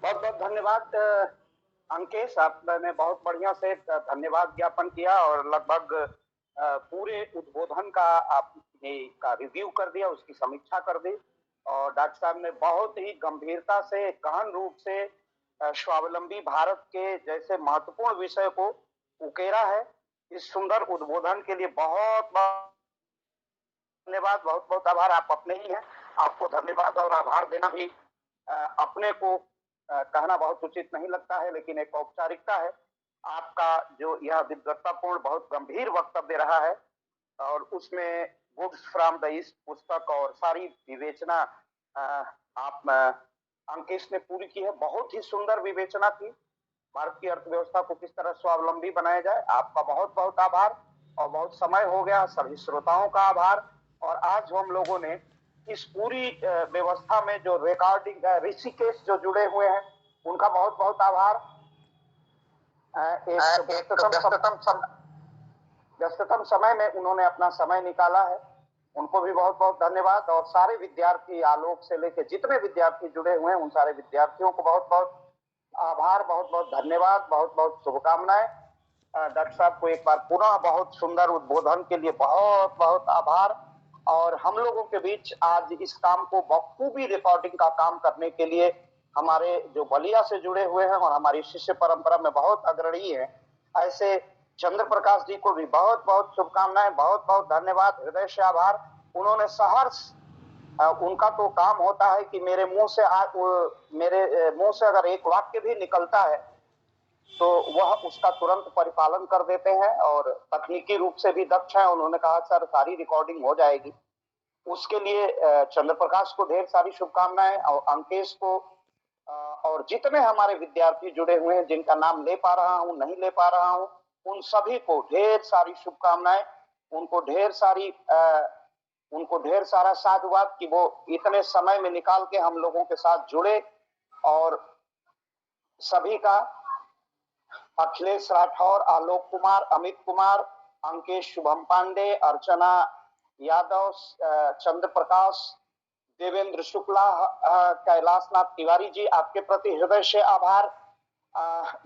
बहुत बहुत धन्यवाद अंकेश, आपने बहुत बढ़िया से धन्यवाद ज्ञापन किया और लगभग पूरे उद्बोधन का आपने का रिव्यू कर दिया, उसकी समीक्षा कर दी और डॉक्टर साहब ने बहुत ही गंभीरता से, गहन रूप से स्वावलंबी भारत के जैसे महत्वपूर्ण विषय को उकेरा है। इस सुंदर उद्बोधन के लिए बहुत बहुत धन्यवाद, बहुत बहुत आभार। आप अपने ही हैं, आपको धन्यवाद और आभार देना भी अपने को कहना बहुत उचित नहीं लगता है, लेकिन एक औपचारिकता है। आपका जो यह विद्वत्तापूर्ण बहुत गंभीर वक्तव्य रहा है और उसमें बुक्स फ्रॉम द ईस्ट पुस्तक और सारी विवेचना आप अंकेश ने पूरी की है। बहुत ही सुंदर विवेचना थी। भारत की अर्थव्यवस्था को किस तरह स्वावलंबी बनाया जाए। आपका बहुत बहुत आभार। और बहुत समय हो गया, सभी श्रोताओं का आभार। और आज हम लोगों ने इस पूरी व्यवस्था में जो रिकॉर्डिंग ऋषिकेश जो जुड़े हुए हैं उनका बहुत बहुत आभार। व्यस्ततम समय में उन्होंने अपना समय निकाला है, उनको भी बहुत बहुत धन्यवाद। और सारे विद्यार्थी, आलोक से लेकर जितने विद्यार्थी जुड़े हुए हैं उन सारे विद्यार्थियों को बहुत बहुत आभार, बहुत बहुत धन्यवाद, बहुत बहुत शुभकामनाएं। डॉक्टर साहब को एक बार पुनः बहुत सुंदर उद्बोधन के लिए बहुत बहुत आभार। और हम लोगों के बीच आज इस काम को बखूबी रिकॉर्डिंग का काम करने के लिए हमारे जो बलिया से जुड़े हुए हैं और हमारी शिष्य परंपरा में बहुत अग्रणी है, ऐसे चंद्र प्रकाश जी को भी बहुत बहुत शुभकामनाएं, बहुत बहुत धन्यवाद, हृदय से आभार। उन्होंने सहर्ष, उनका तो काम होता है कि मेरे मुंह से अगर एक वाक्य भी निकलता है तो वह उसका तुरंत परिपालन कर देते हैं और तकनीकी रूप से भी दक्ष है। उन्होंने कहा सर सारी रिकॉर्डिंग हो जाएगी। उसके लिए चंद्र प्रकाश को ढेर सारी शुभकामनाएं और अंकेश को और जितने हमारे विद्यार्थी जुड़े हुए हैं जिनका नाम ले पा रहा हूं, नहीं ले पा रहा हूं, उन सभी को ढेर सारी शुभकामनाएं। उनको ढेर सारा साधुवाद कि वो इतने समय में निकाल के हम लोगों के साथ जुड़े। और सभी का अखिलेश राठौर, आलोक कुमार, अमित कुमार, अंकेश, शुभम पांडे, अर्चना यादव, चंद्र प्रकाश, देवेंद्र शुक्ला, कैलाशनाथ तिवारी जी, आपके प्रति हृदय से आभार।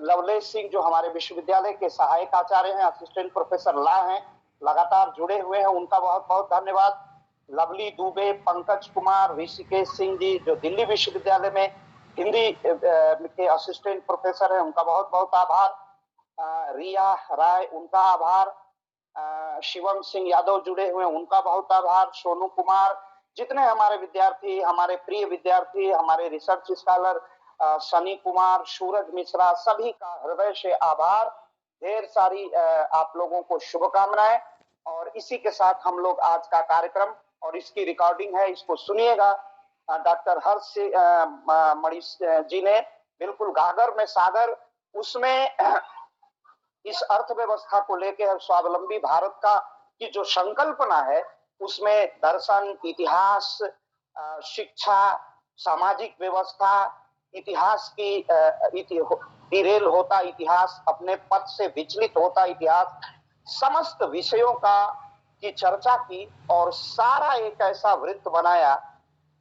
लवलेश सिंह जो हमारे विश्वविद्यालय के सहायक आचार्य हैं, असिस्टेंट प्रोफेसर ला हैं, लगातार जुड़े हुए हैं, उनका बहुत बहुत धन्यवाद। लवली दुबे, पंकज कुमार, ऋषिकेश सिंह जी जो दिल्ली विश्वविद्यालय में हिंदी के असिस्टेंट प्रोफेसर हैं, उनका बहुत बहुत आभार। रिया राय, उनका आभार। शिवम सिंह यादव जुड़े हुए हैं, उनका बहुत आभार। सोनू कुमार, जितने हमारे विद्यार्थी, हमारे प्रिय विद्यार्थी, हमारे रिसर्च स्कॉलर सनी कुमार, सूरज मिश्रा, सभी का हृदय से आभार। ढेर सारी आप लोगों को शुभकामनाएं। और इसी के साथ हम लोग आज का कार्यक्रम और इसकी रिकॉर्डिंग है, इसको सुनिएगा। डॉक्टर हर्ष मणिश जी ने बिल्कुल गागर में सागर, उसमें इस अर्थव्यवस्था को लेकर स्वावलंबी भारत का की जो संकल्पना है उसमें दर्शन, इतिहास, शिक्षा, सामाजिक व्यवस्था, इतिहास की डिरेल होता इतिहास, अपने पथ से विचलित होता इतिहास, समस्त विषयों की चर्चा की और सारा एक ऐसा वृत्त बनाया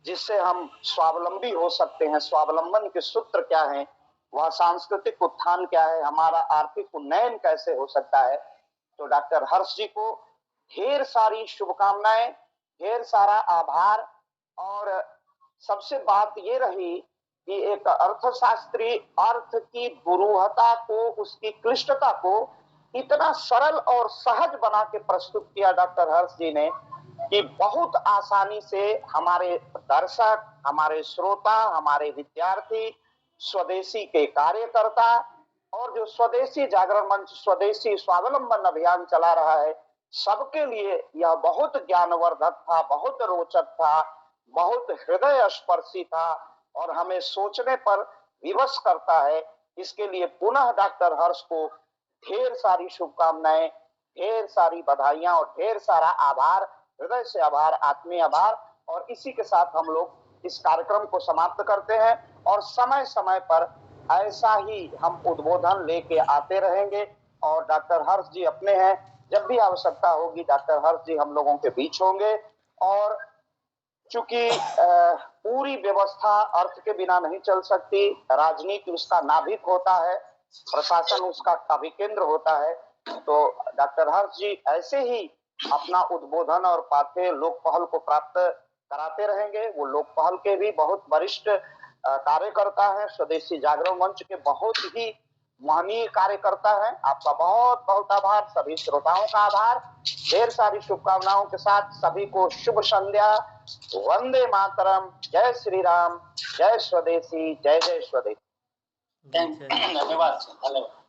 जिससे हम स्वावलंबी हो सकते हैं। स्वावलंबन के सूत्र क्या हैं, वह सांस्कृतिक उत्थान क्या है, हमारा आर्थिक उन्नयन कैसे हो सकता है। तो डॉक्टर हर्ष जी को ढेर सारी शुभकामनाएं, ढेर सारा आभार। और सबसे बात ये रही कि एक अर्थशास्त्री अर्थ की दुरूहता को, उसकी क्लिष्टता को इतना सरल और सहज बना के प्रस्तुत किया डॉक्टर हर्ष जी ने कि बहुत आसानी से हमारे दर्शक, हमारे श्रोता, हमारे विद्यार्थी, स्वदेशी के कार्यकर्ता और जो स्वदेशी जागरण मंच, स्वदेशी स्वावलंबन अभियान चला रहा है, सबके लिए यह बहुत ज्ञानवर्धक था, बहुत रोचक था, बहुत हृदय स्पर्शी था और हमें सोचने पर विवश करता है। इसके लिए पुनः डॉक्टर हर्ष को ढेर सारी शुभकामनाएं, ढेर सारी बधाइयां और ढेर सारा आभार, हृदय से आभार, आत्मीय आभार। और इसी के साथ हम लोग इस कार्यक्रम को समाप्त करते हैं और समय समय पर ऐसा ही हम उद्बोधन लेके आते रहेंगे। और डॉक्टर हर्ष जी अपने हैं, जब भी आवश्यकता होगी डॉक्टर हर्ष जी हम लोगों के बीच होंगे। और चूंकि पूरी व्यवस्था अर्थ के बिना नहीं चल सकती, राजनीति उसका नाभिक होता है, प्रशासन उसका अभिकेंद्र होता है, तो डॉक्टर हर्ष जी ऐसे ही अपना उद्बोधन और पाठ्य लोक पहल को प्राप्त कराते रहेंगे। वो लोक पहल के भी बहुत वरिष्ठ कार्यकर्ता हैं, स्वदेशी जागरण मंच के बहुत ही महनीय कार्यकर्ता हैं। आपका बहुत बहुत आभार, सभी श्रोताओं का आभार। ढेर सारी शुभकामनाओं के साथ सभी को शुभ संध्या। वंदे मातरम, जय श्री राम, जय स्वदेशी, जय जय स्वदेशी।
धन्यवाद।